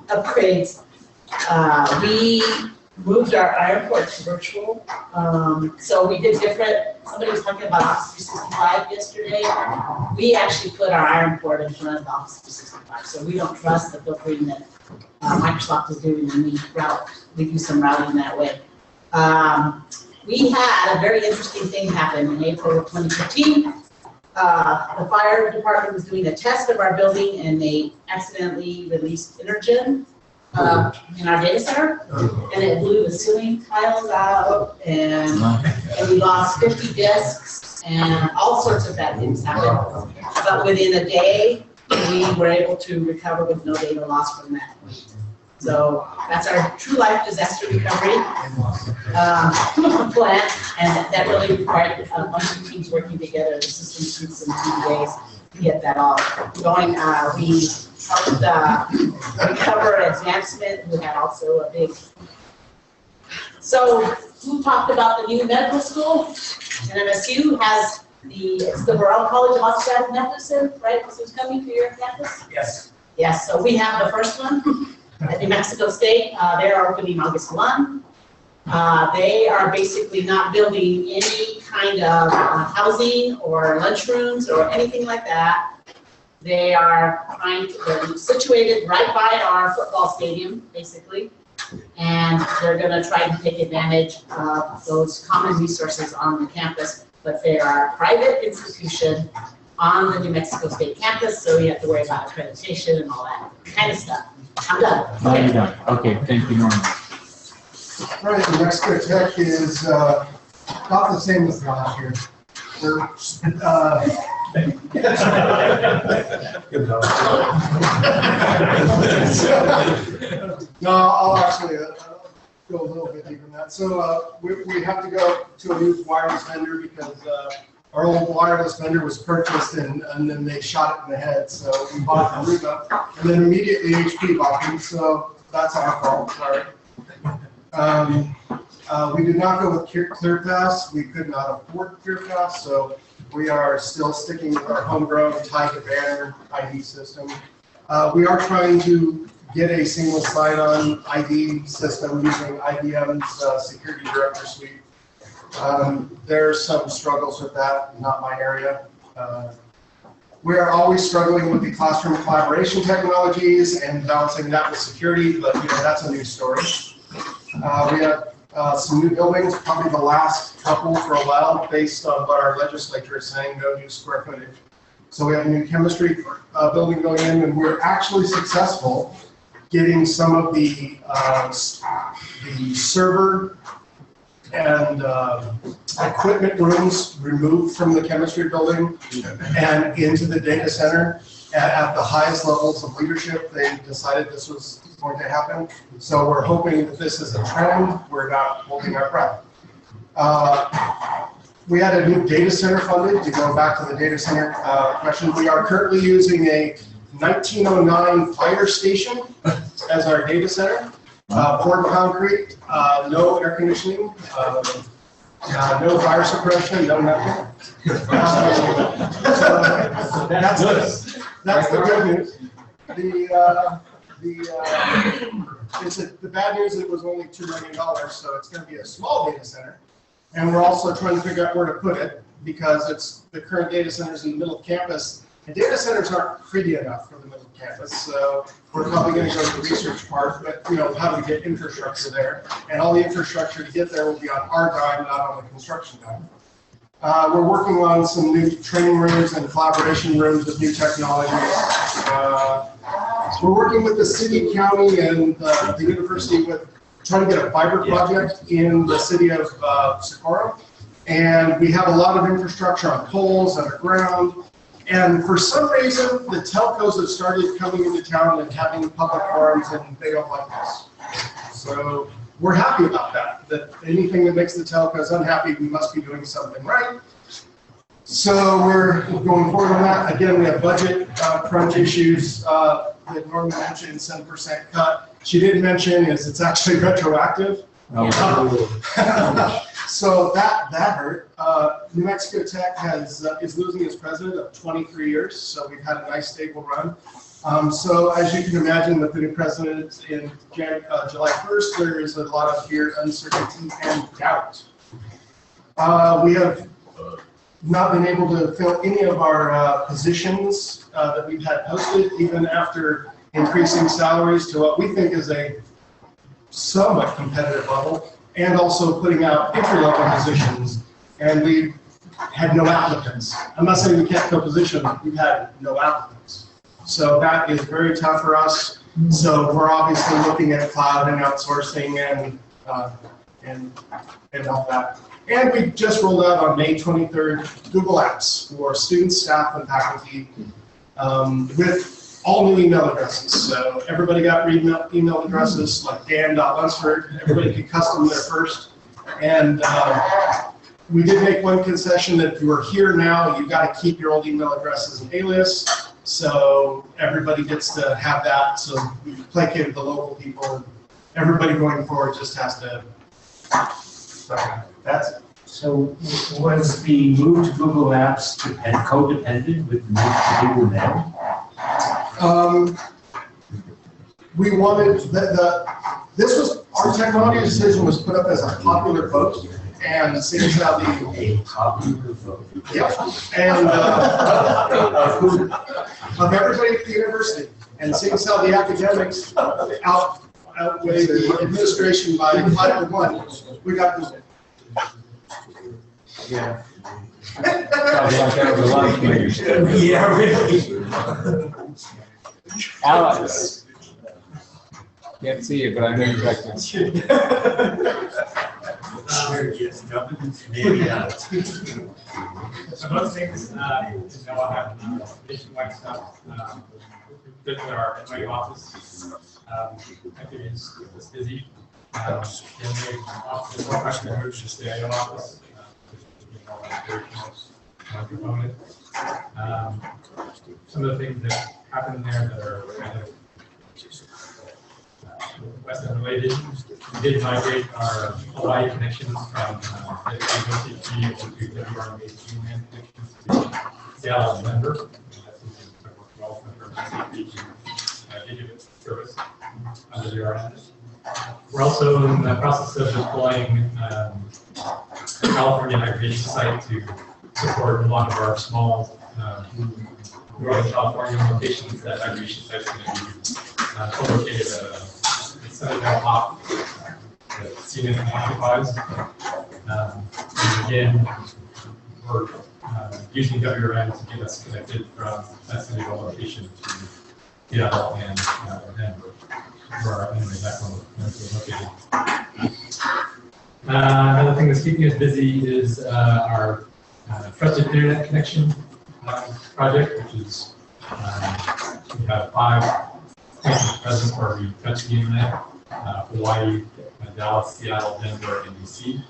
upgrades. We moved our airport to virtual. So we did different, somebody was talking about Office 365 yesterday. We actually put our ironport in front of Office 365. So we don't trust the filtering that Microsoft is doing, and we do some routing that way. We had a very interesting thing happen in April of 2015. The fire department was doing a test of our building, and they accidentally released Intergen in our data center, and it blew the ceiling tiles out, and we lost 50 disks, and all sorts of bad things happened. But within a day, we were able to recover with no data loss from that. So that's our true life disaster recovery plan, and that really required a bunch of teams working together, the system teams and TDAs, to get that all going. We helped recover Advancement, who had also a big. So who talked about the new medical school? And MSU has it's the Royal College of Obstetrics Medicine, right? This is coming to your campus? Yes. Yes, so we have the first one at New Mexico State. They're opening August 1. They are basically not building any kind of housing or lunchrooms or anything like that. They are they're situated right by our football stadium, basically, and they're going to try to take advantage of those common resources on the campus. But they are a private institution on the New Mexico State campus, so you have to worry about accreditation and all that kind of stuff. I'm done. Now you're done. Okay, thank you, Norman. All right, the next tech is not the same as last year. We're, no, I'll actually go a little bit deeper than that. So we have to go to a new wireless vendor because our old wireless vendor was purchased and then they shot it in the head. So we bought Aruba, and then immediately HP bought them. So that's our fault. Sorry. We did not go with ClearPass. We could not afford ClearPass, so we are still sticking with our homegrown Tiger Banner ID system. We are trying to get a single sign-on ID system using IBM's Security Director Suite. There's some struggles with that, not my area. We are always struggling with the classroom collaboration technologies and balancing that with security, but that's a new story. We have some new buildings, probably the last couple for a while, based on what our legislature is saying, no new square footage. So we have a new chemistry building going in, and we're actually successful getting some of the server and equipment rooms removed from the chemistry building and into the data center. At the highest levels of leadership, they decided this was going to happen. So we're hoping that this is a trend. We're not holding our breath. We had a new data center funded, to go back to the data center question. We are currently using a 1909 fire station as our data center. Poured concrete, no air conditioning, no fire suppression, no nothing. So that's the good news. The bad news, it was only $2 million, so it's going to be a small data center. And we're also trying to figure out where to put it, because it's the current data centers in the middle of campus. And data centers aren't pretty enough for the middle of campus, so we're probably going to go to the research part, but how do we get infrastructure there? And all the infrastructure to get there will be on our dime, not on the construction dime. We're working on some new training rooms and collaboration rooms with new technologies. We're working with the city, county, and the university with trying to get a fiber project in the city of Socorro. And we have a lot of infrastructure on poles, underground. And for some reason, the telcos have started coming into town and having public forums, and they don't like this. So we're happy about that anything that makes the telcos unhappy, we must be doing something right. So we're going forward on that. Again, we have budget crunch issues that Norma mentioned, 7% cut. She didn't mention is it's actually retroactive. So that hurt. New Mexico Tech is losing its president of 23 years, so we've had a nice stable run. So as you can imagine, with the new president in July 1st, there is a lot of fear, uncertainty, and doubt. We have not been able to fill any of our positions that we've had posted, even after increasing salaries to what we think is a somewhat competitive level, and also putting out entry-level positions, and we had no applicants. I'm not saying we can't fill positions, we've had no applicants. So that is very tough for us. So we're obviously looking at cloud and outsourcing and all that. And we just rolled out on May 23rd Google Apps for students, staff, and faculty with all new email addresses. So everybody got email addresses like dan.lunsford. Everybody could custom their first. And we did make one concession that if you are here now, you got to keep your old email address as an alias. So everybody gets to have that. So we placated the local people. And everybody going forward just has to. That's it. So was the move to Google Apps co-dependent with the move to Google Now? We wanted this was our technology decision was put up as a popular vote, and seeing how the popular vote. Yeah, and of everybody at the university, and seeing how the academics outweigh the administration by 5-1, we got Google. Yeah. Yeah, really. Alex. Can't see you, but I know you're back there. So most things, I have nationwide stuff, with our NYU office. Activities is busy. Then we office, one question moves to the IO office. Component. Some of the things that happen there that are kind of Westnet related. We did migrate our Hawaii connections from OCP to WRMA land connections to Seattle and Denver. That's worked well for OCP gigabit service under the RNS. We're also in the process of deploying a California aggregation site to support a lot of our small rural California locations. That aggregation site is going to be co-located at a Senegal hop that CNN occupies. And again, we're using WRN to get us connected from that Senegal location to Seattle and Denver, where our internet backbone is located. Another thing that's keeping us busy is our trusted internet connection project, which is we have 5 points of presence where we touch the internet: Hawaii, Dallas, Seattle, Denver, and DC.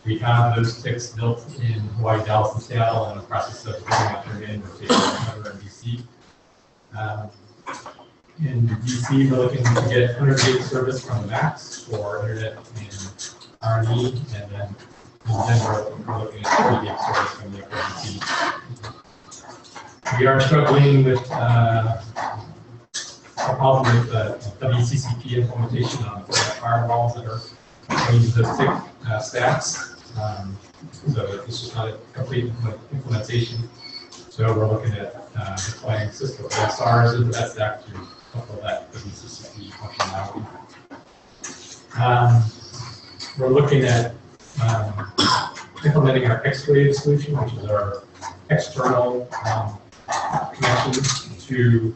We have those ticks built in Hawaii, Dallas, and Seattle, and in the process of building out their main rotation over in DC. In DC, we're looking to get 100 gig service from the Max for internet and R&D, and then in general, we're looking at 30 gig service from the FRDC. We are struggling with a problem with WCCP implementation on the firewalls that are using those tick stacks. So it's just not a complete implementation. So we're looking at deploying Cisco SRs into that stack to couple that with WCCP functionality. We're looking at implementing our X-Wave solution, which is our external connection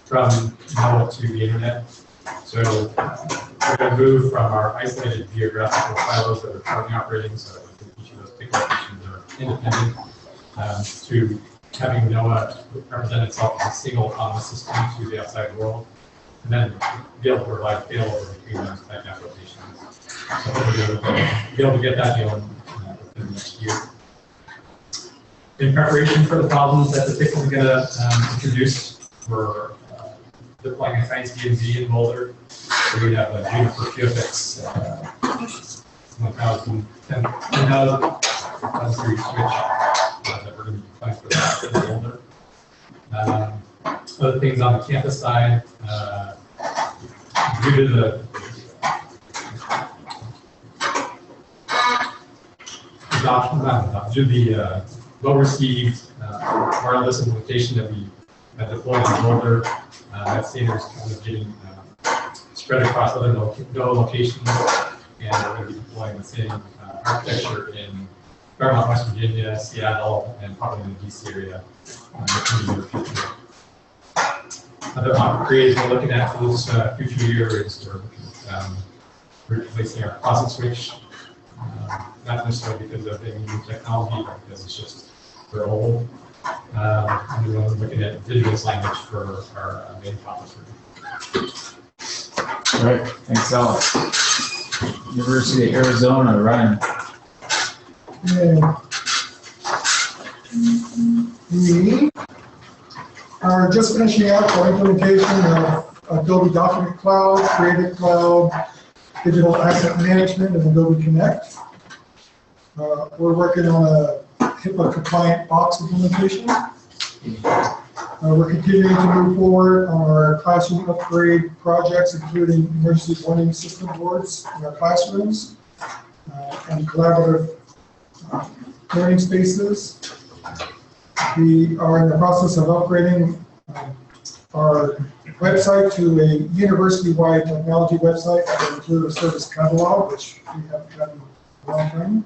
from NOAA to the internet. So we're going to move from our isolated geographical silos that are currently operating, so each of those big locations are independent, to having NOAA represent itself as a single autonomous system to the outside world, and then be able to provide failover between those type applications. So we'll be able to get that going within the next year. In preparation for the problems that the tick is going to introduce, we're deploying a science DMZ in Boulder. So we have a Juniper QFX 10,000 series switch that we're going to be deploying for that in Boulder. Other things on the campus side, due to the well-received wireless implementation that we have deployed in Boulder, that standard is kind of getting spread across other locations, and we're going to be deploying the same architecture in Fairmont, West Virginia, Seattle, and probably in the DC area in the near future. Other upgrades we're looking at for this future year is we're replacing our closet switch, not necessarily because of any new technology, but because it's just they're old. And we're looking at digital signage for our main processor. All right, thanks, Alex. University of Arizona, Ryan. Yeah. We are just finishing up our implementation of Adobe Document Cloud, Creative Cloud, Digital Asset Management, and Adobe Connect. We're working on a HIPAA compliant box implementation. We're continuing to move forward on our classroom upgrade projects, including emergency warning system boards in our classrooms and collaborative learning spaces. We are in the process of upgrading our website to a university-wide technology website that will include a service catalog, which we haven't done in a long time.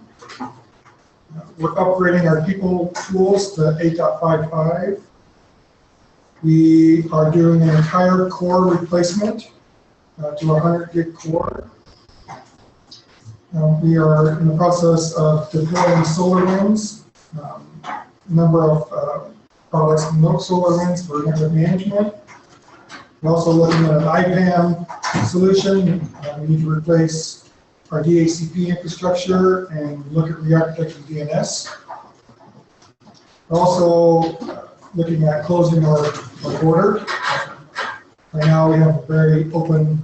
We're upgrading our people tools to 8.55. We are doing an entire core replacement to 100 gig core. We are in the process of deploying SolarWinds, a number of products from SolarWinds for network management. We're also looking at an IPAM solution. We need to replace our DHCP infrastructure and look at re-architecting DNS. We're also looking at closing our border. Right now we have a very open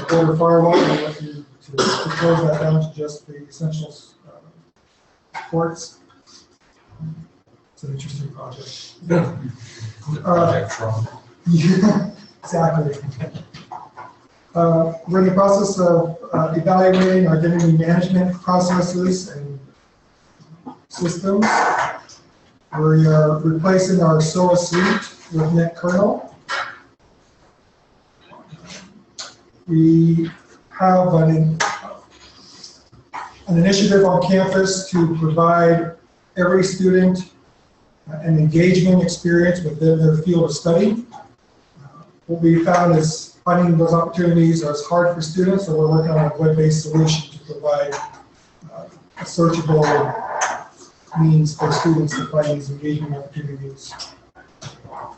border firewall. We're looking to close that down to just the essentials ports. It's an interesting project. Yeah, exactly. We're in the process of evaluating our identity management processes and systems. We are replacing our SOA suite with NetKernel. We have an initiative on campus to provide every student an engagement experience within their field of study. What we found is finding those opportunities is hard for students, so we're working on a web-based solution to provide a searchable means for students to find these engagement opportunities.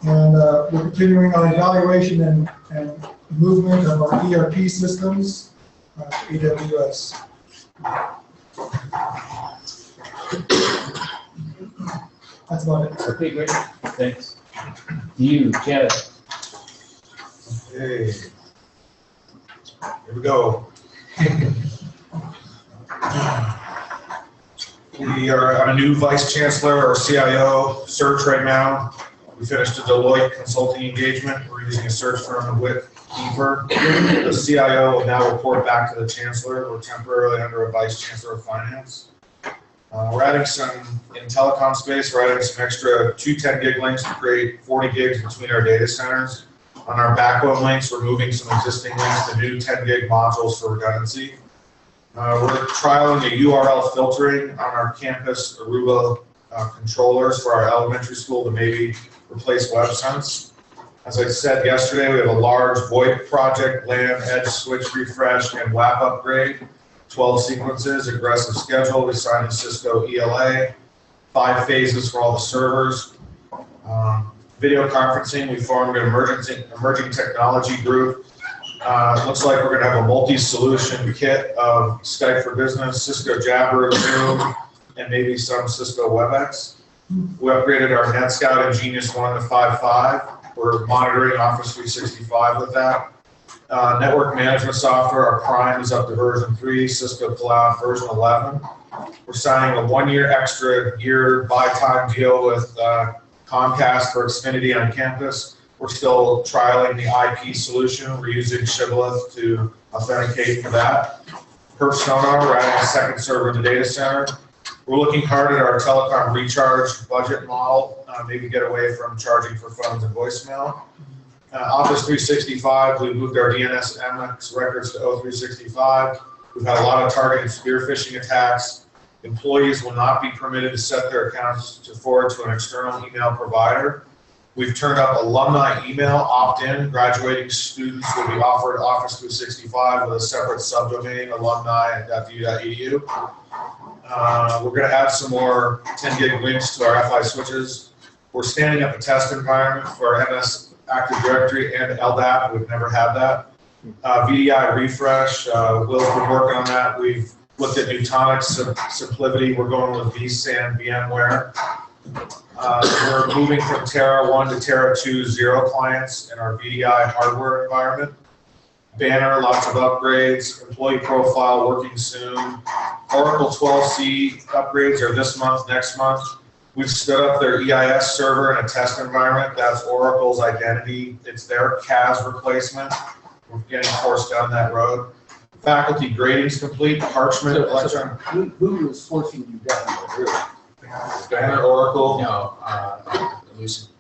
And we're continuing our evaluation and movement of our ERP systems to AWS. That's about it. Okay, great, thanks. You, Janet. Okay. Here we go. We are on a new vice chancellor or CIO search right now. We finished a Deloitte consulting engagement. We're using a search firm with Keeper. The CIO will now report back to the chancellor. We're temporarily under a vice chancellor of finance. We're adding some, in telecom space, we're adding some extra 2 10-gig links to create 40 gigs between our data centers. On our backbone links, we're moving some existing links to new 10-gig modules for redundancy. We're trialing a URL filtering on our campus Aruba controllers for our elementary school to maybe replace WebSense. As I said yesterday, we have a large VoIP project, LAN, edge switch refresh, and WAP upgrade. 12 sequences, aggressive schedule. We signed a Cisco ELA, 5 phases for all the servers. Video conferencing, we formed an emerging technology group. It looks like we're going to have a multi-solution kit of Skype for Business, Cisco Jabber, Zoom, and maybe some Cisco WebEx. We upgraded our NetScout and Genius 1 to 5.5. We're monitoring Office 365 with that. Network management software, our Prime is up to version 3, Cisco Cloud version 11. We're signing a 1-year extra year buy-time deal with Comcast for Xfinity on campus. We're still trialing the IP solution. We're using Shibboleth to authenticate for that. Per Sonar, we're adding a second server in the data center. We're looking hard at our telecom recharge budget model, maybe get away from charging for phones and voicemail. Office 365, we moved our DNS MX records to O365. We've had a lot of targeted spear phishing attacks. Employees will not be permitted to set their accounts to forward to an external email provider. We've turned up alumni email opt-in. Graduating students will be offered Office 365 with a separate subdomain, alumni.du.edu. We're going to add some more 10-gig links to our FI switches. We're standing up a test environment for MS Active Directory and LDAP. We've never had that. VDI refresh, Will's been working on that. We've looked at Nutanix, SimpliVity. We're going with vSAN, VMware. We're moving from Terra 1 to Terra 2 0 clients in our VDI hardware environment. Banner, lots of upgrades. Employee profile working soon. Oracle 12c upgrades are this month, next month. We've stood up their EIS server in a test environment. That's Oracle's identity. It's their CAS replacement. We're getting forced down that road. Faculty grading's complete. Parchment, electron. Who was forcing you down the road? Banner, Oracle. No,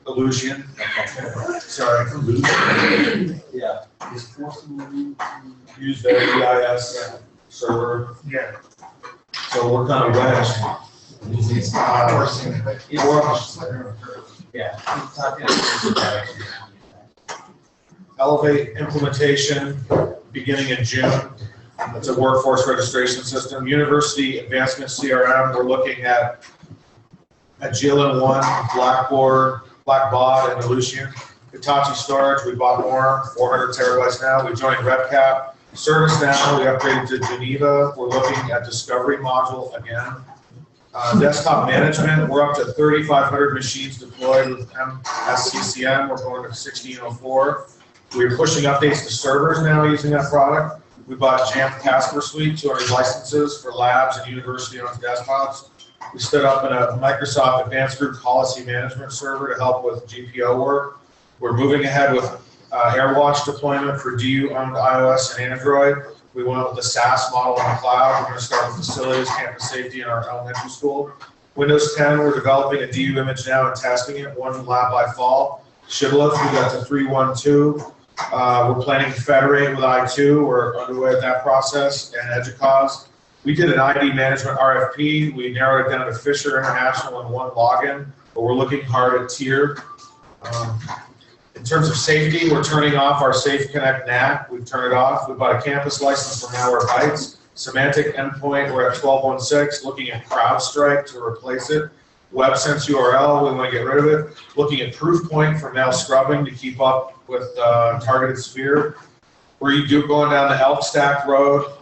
Illusion. Sorry. Yeah. Is forcing you to use their EIS server. Yeah. So we're kind of wedged. Elevate implementation beginning in June. It's a workforce registration system. University advancement CRM, we're looking at Agilent 1, Blackboard, Blackbaud, and Illusion. Hitachi Storage, we bought more, 400 terabytes now. We joined RepCap. ServiceNow, we upgraded to Geneva. We're looking at Discovery module again. Desktop management, we're up to 3,500 machines deployed with MSCCM. We're going to 1604. We're pushing updates to servers now using that product. We bought Jamf Casper Suite, 200 licenses for labs and university-owned desktops. We stood up in a Microsoft Advanced Group Policy Management server to help with GPO work. We're moving ahead with AirWatch deployment for DU-owned iOS and Android. We went with the SaaS model in the cloud. We're going to start with facilities, campus safety, in our elementary school. Windows 10, we're developing a DU image now and testing it, 1 lab by fall. Shibboleth, we got to 3.1.2. We're planning to federate with I2. We're underway with that process, and EDUCAUSE. We did an ID management RFP. We narrowed it down to Fisher International and 1 login, but we're looking hard at tier. In terms of safety, we're turning off our Safe Connect NAT. We've turned it off. We bought a campus license for Malwarebytes. Semantic endpoint, we're at 12.1.6, looking at CrowdStrike to replace it. WebSense URL, we want to get rid of it. Looking at Proofpoint for now scrubbing to keep up with targeted sphere. We're going down the Elk Stack Road.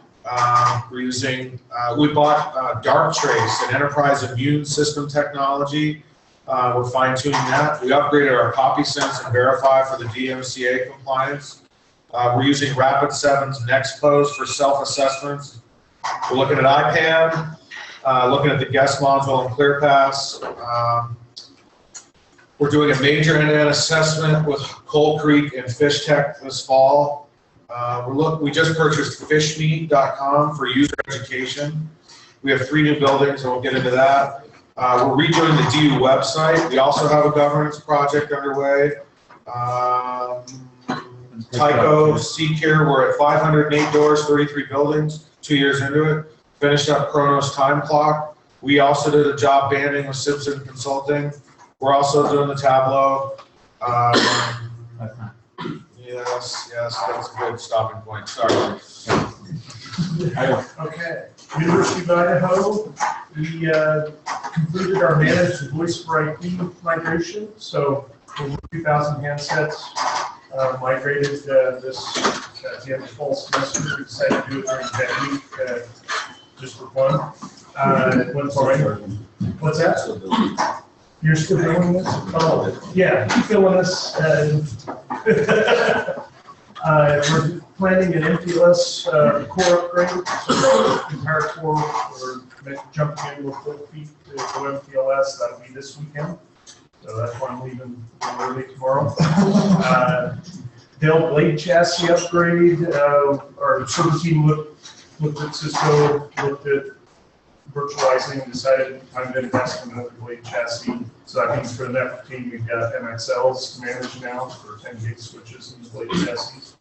We're using, we bought Darktrace, an enterprise immune system technology. We're fine tuning that. We upgraded our CopySense and Verify for the DMCA compliance. We're using Rapid7's Nextpose for self-assessments. We're looking at IPAM, looking at the guest module in ClearPass. We're doing a major end-to-end assessment with Coal Creek and Fish Tech this fall. We just purchased fishmeat.com for user education. We have 3 new buildings, and we'll get into that. We're redoing the DU website. We also have a governance project underway. Tyco, Secure, we're at 508 doors, 33 buildings, 2 years into it. Finished up Chronos Time Clock. We also did a job banding with Simpson Consulting. We're also doing the Tableau. Yes, that's a good stopping point. Sorry. Okay. University of Idaho, we completed our managed voice for IP migration. So over 2,000 handsets migrated this at the end of the fall semester. We decided to do it during that week just for fun. It went fine. What's that? You're still doing this? Oh, yeah, keep filling this. We're planning an MPLS core upgrade, so the entire core, we're jumping into a full feet to go MPLS. That'll be this weekend. So that's why I'm leaving early tomorrow. Dell Blade chassis upgrade. Our service team looked at Cisco, looked at virtualizing, decided time to invest in another Blade chassis. So that means for the network team, we've got MXLs to manage now for 10 gig switches and Blade chassis.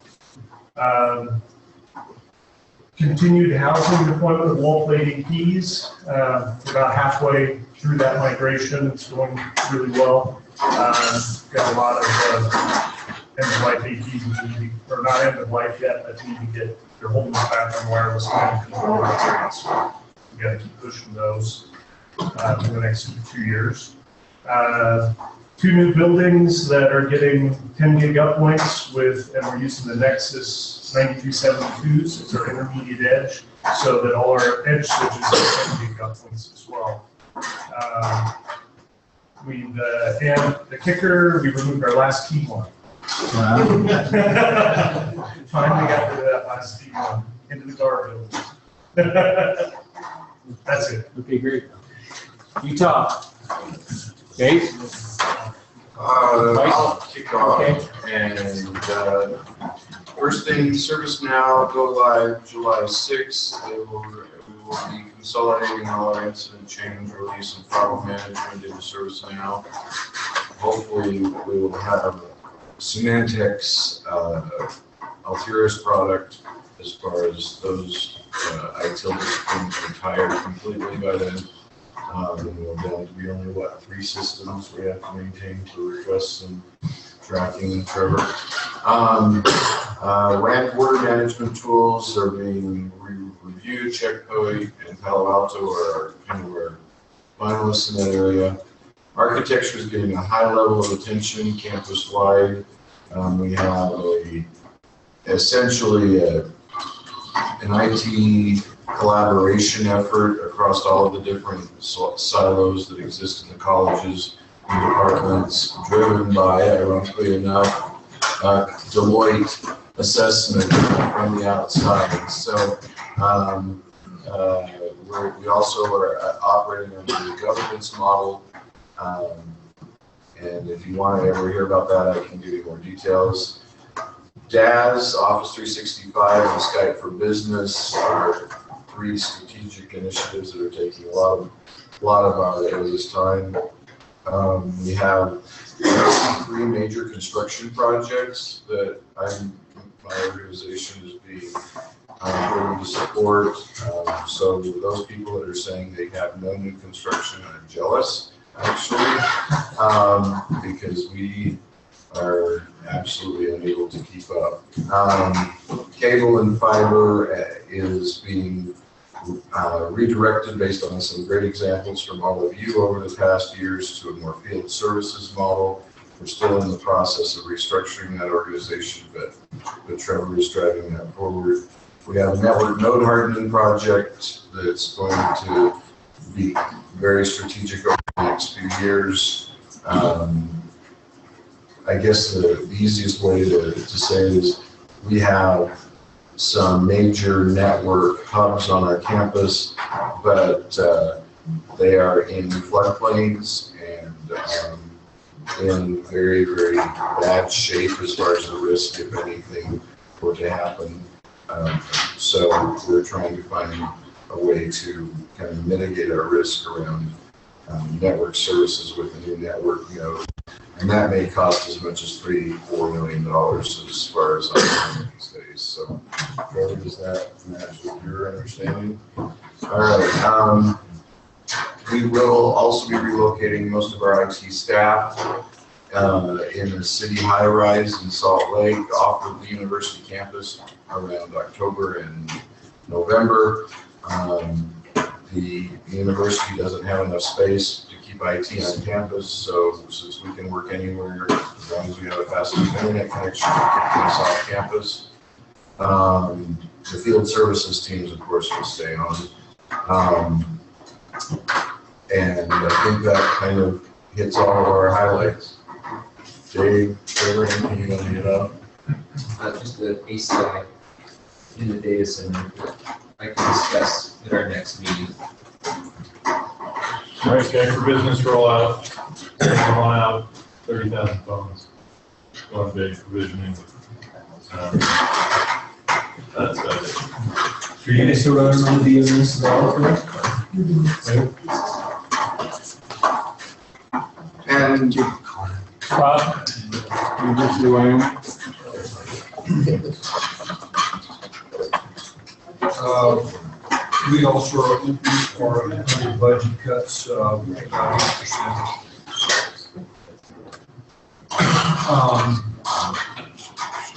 Continued housing deployment of wall plate APs. About halfway through that migration. It's going really well. Got a lot of end-of-life APs, or not end-of-life yet, but need to get, they're holding us back on wireless command control upgrades. So we got to keep pushing those for the next 2 years. 2 new buildings that are getting 10 gig uplinks and we're using the Nexus 9272s as our intermediate edge, so that all our edge switches have 10 gig uplinks as well. And the kicker, we removed our last key one. Wow. Finally got rid of that last key one into the garbage. That's it. Okay, great. Utah. Dave? I'll kick off. Okay. And first thing, ServiceNow go live July 6th. We will be consolidating all our incident change, release, and file management into ServiceNow. Hopefully, we will have Symantec's Altiris product as far as those ITIL disciplines retired completely by then. And we're down to be only, 3 systems we have to maintain for requests and tracking and Trevor. RAN border management tools are being reviewed. Checkpoint and Palo Alto are kind of our finalists in that area. Architecture is getting a high level of attention campus-wide. We have essentially an IT collaboration effort across all of the different silos that exist in the colleges and departments, driven by, ironically enough, Deloitte assessment from the outside. So we also are operating under the governance model. And if you want to ever hear about that, I can give you more details. DAS, Office 365, and Skype for Business are 3 strategic initiatives that are taking a lot of our earliest time. We have 3 major construction projects that my organization is being willing to support. So those people that are saying they have no new construction are jealous, actually, because we are absolutely unable to keep up. Cable and fiber is being redirected based on some great examples from all of you over the past years to a more field services model. We're still in the process of restructuring that organization, but Trevor is driving that forward. We have a network node hardening project that's going to be very strategic over the next few years. I guess the easiest way to say it is we have some major network hubs on our campus, but they are in floodplains and in very, very bad shape as far as the risk, if anything, were to happen. So we're trying to find a way to kind of mitigate our risk around network services with a new network node. And that may cost as much as $3-4 million as far as I'm these days. So, Trevor, does that match with your understanding? All right. We will also be relocating most of our IT staff in the city high-rise in Salt Lake off of the university campus around October and November. The university doesn't have enough space to keep IT on campus, so since we can work anywhere, as long as we have a fast internet connection, we can keep us off campus. The field services teams, of course, will stay on. And I think that kind of hits all of our highlights. Dave, Trevor, anything you want to hit up? Just the ACI in the data center I can discuss at our next meeting. All right, Skype for Business rollout, going out 30,000 phones, going big provisioning. That's it. You're gonna still run on the DMS developer? And Bob, University of Wyoming. We also are looking for under budget cuts, about 8%.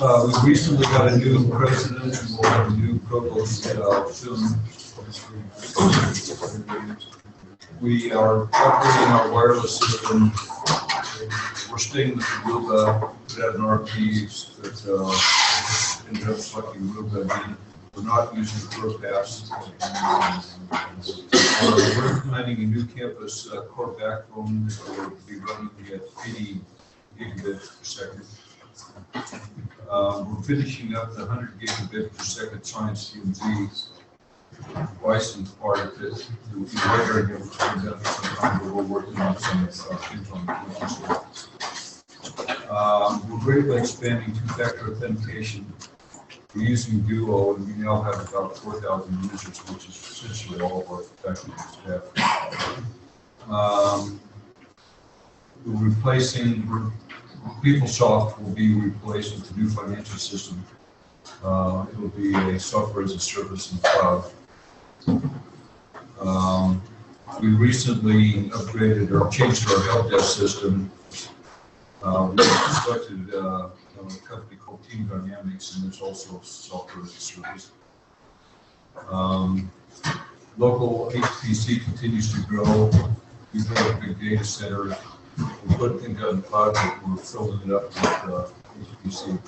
We recently got a new president and we'll have a new provost soon. We are upgrading our wireless system. We're staying with Aruba. We had an RP that ended up selecting Aruba. We're not using CorePass. We're implementing a new campus core backbone that will be running at 80 gigabits per second. We're finishing up the 100 gigabit per second science CMZ license part of it. We're working on some things on the campus. We're greatly expanding two-factor authentication. We're using Duo, and we now have about 4,000 users, which is essentially all of our faculty staff. We're replacing, PeopleSoft will be replaced with a new financial system. It will be a software as a service in the cloud. We recently upgraded or changed our help desk system. We selected a company called Team Dynamics, and there's also software as a service. Local HPC continues to grow. We've got a big data center. We put things out in the cloud, but we're filling it up with HPC.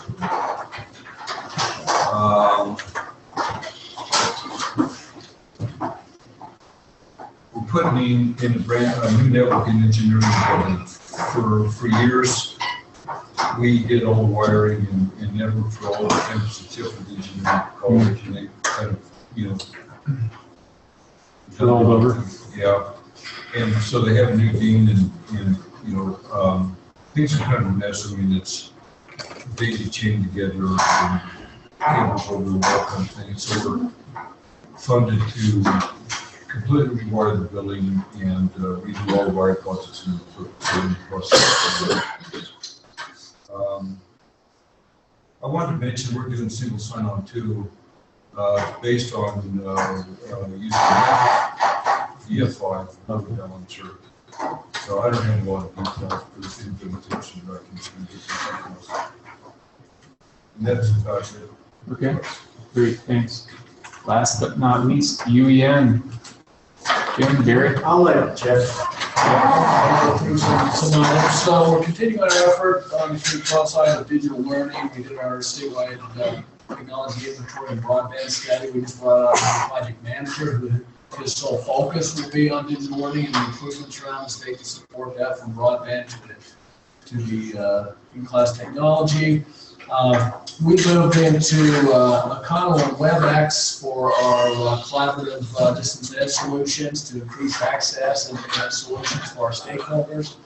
We're putting in a new networking engineering building. For years, we did all the wiring and network for all the campus at Tilford Engineering College, and they kind of, rolled over. Yeah, and so they have a new dean, and things are kind of a mess. I mean, it's daisy chained together and cables over the wall kind of thing. So we're funded to completely rewire the building and redo all the wire closets and put in process. I wanted to mention we're doing single sign-on too, based on using EF5 balancer. So I don't have a lot of details for this implementation, but I can get something else. And that's about it. Okay, great, thanks. Last but not least, UEN. Jim, Gary? I'll let Jeff. So we're continuing our effort, obviously, cross-site of digital learning. We did our statewide technology inventory and broadband study. We just brought out a project manager who his sole focus will be on digital learning and the improvements around the state to support that from broadband to the in-class technology. We moved into Econo and WebEx for our collaborative distance ed solutions to increase access and internet solutions for our stakeholders.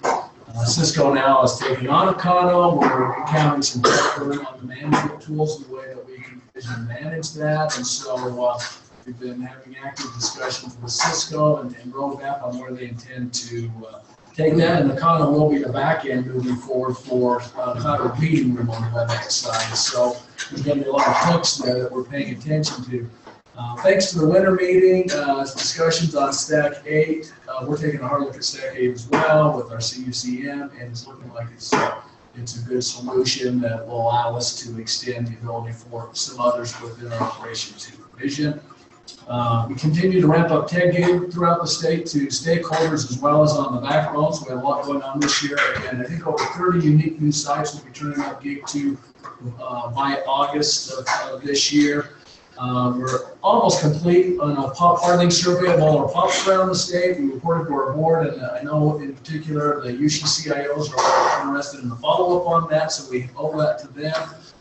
Cisco now is taking on Econo. We're encountering some difficulty on the management tools and the way that we can manage that. And so we've been having active discussions with Cisco and roadmap on where they intend to take that, and Econo will be the back end moving forward for kind of a meeting room on the WebEx side. So there's going to be a lot of hooks there that we're paying attention to. Thanks to the winter meeting, discussions on Stack 8. We're taking a hard look at Stack 8 as well with our CUCM, and it's looking like it's a good solution that will allow us to extend the ability for some others within our operation to provision. We continue to ramp up 10 gig throughout the state to stakeholders as well as on the backbones. We have a lot going on this year, and I think over 30 unique new sites will be turning up gig to by August of this year. We're almost complete on a pop hardening survey of all our pops around the state. We reported to our board, and I know in particular the UC CIOs are interested in the follow-up on that, so we owe that to them.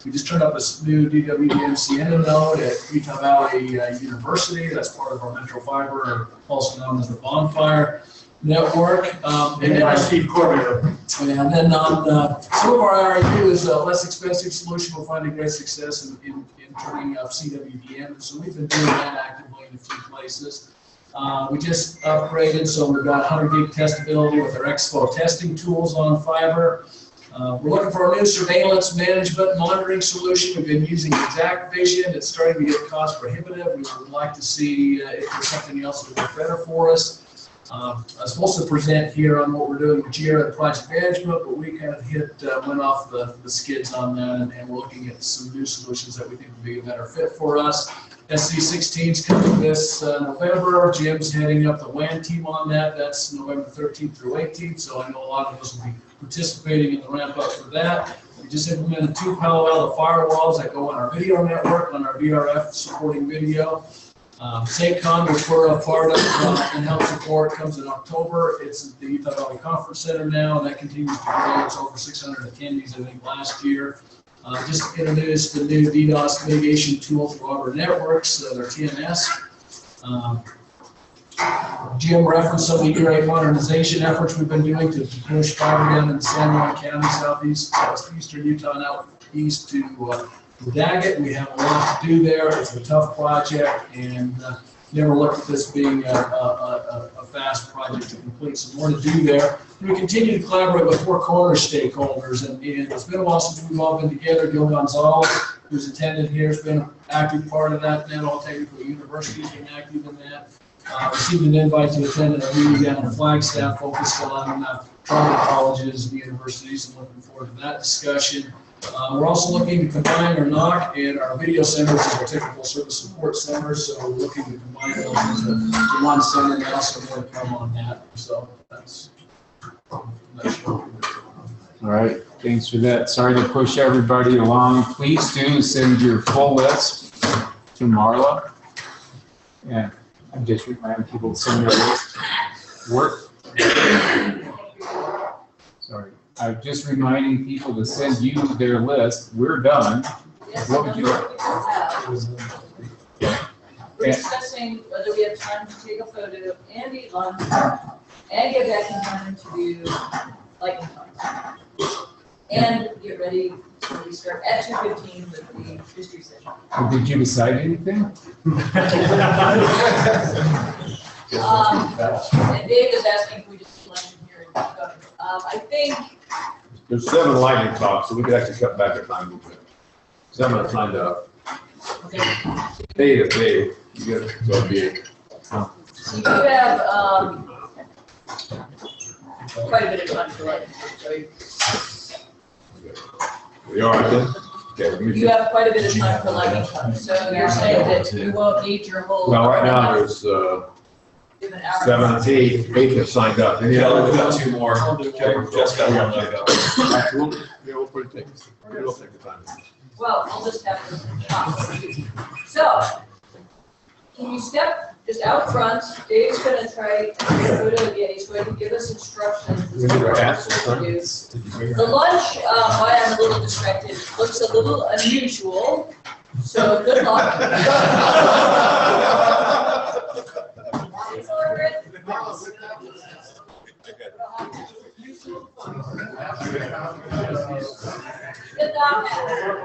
We just turned up a new DWDM Sienna node at Utah Valley University. That's part of our Metro Fiber, or also known as the Bonfire Network. And then Steve Corbett. And then on some of our RIU is a less expensive solution. We're finding great success in turning up CWDM. So we've been doing that actively in a few places. We just upgraded, so we've got 100 gig testability with our Expo testing tools on fiber. We're looking for a new surveillance management monitoring solution. We've been using Exact Vision. It's starting to get cost prohibitive. We would like to see if there's something else that would work better for us. I was supposed to present here on what we're doing with JIRA and project management, but we kind of went off the skids on that, and we're looking at some new solutions that we think would be a better fit for us. SC16 is coming this November. Jim's heading up the WAN team on that. That's November 13th through 18th, so I know a lot of us will be participating in the ramp up for that. We just implemented 2 Palo Alto firewalls that go on our video network, on our VRF supporting video. SateCon, which we're a part of and help support, comes in October. It's at the Utah Valley Conference Center now, and that continues to grow. It's over 600 attendees, I think, last year. Just introduced the new DDoS mitigation tool for our networks, their TMS. Jim referenced some of the E-rate modernization efforts we've been doing to push fiber down in San Juan County, southeastern Utah, and out east to Daggett. We have a lot to do there. It's a tough project, and never looked at this being a fast project to complete. So more to do there. We continue to collaborate with Four Corners stakeholders, and it's been a while since we've all been together. Gil Gonzalez, who's attended here, has been an active part of that. All Technical University has been active in that. Received an invite to attend a meeting down in Flagstaff focused on private colleges and universities, and looking forward to that discussion. We're also looking to combine our NOC and our video centers as our technical service support centers, so we're looking to combine those into one center now, so more to come on that. So that's all right, thanks for that. Sorry to push everybody along. Please do send your full list to Marla. Yeah, I'm just reminding people to send their list. Sorry. I'm just reminding people to send you their list. We're done. Yes, what would you like? We're discussing whether we have time to take a photo and eat lunch and get back in time to do lightning talks. And get ready to restart at 2:15 with the history session. Well, did you decide anything? And Dave is asking if we just let him here and go. I think There's 7 lightning talks, so we could actually cut back our time a little bit. 7 are signed up. okay. 8 if they, you get, so it'd be. So you have quite a bit of time for lightning talks. We are then? Okay, let me You have quite a bit of time for lightning talks. So you're saying that you won't need your whole. Well, right now there's Give an hour. 7 to 8 have signed up. Any Yeah, other? we've got 2 more. Just got one lined up. We'll put it, we'll take the time. Well, I'll just have to talk. So, can you step just out front? Dave's gonna try to do it again. He's going to give us instructions. as to what we're supposed to do. The lunch, why I'm a little distracted, looks a little unusual. So good luck. Good luck.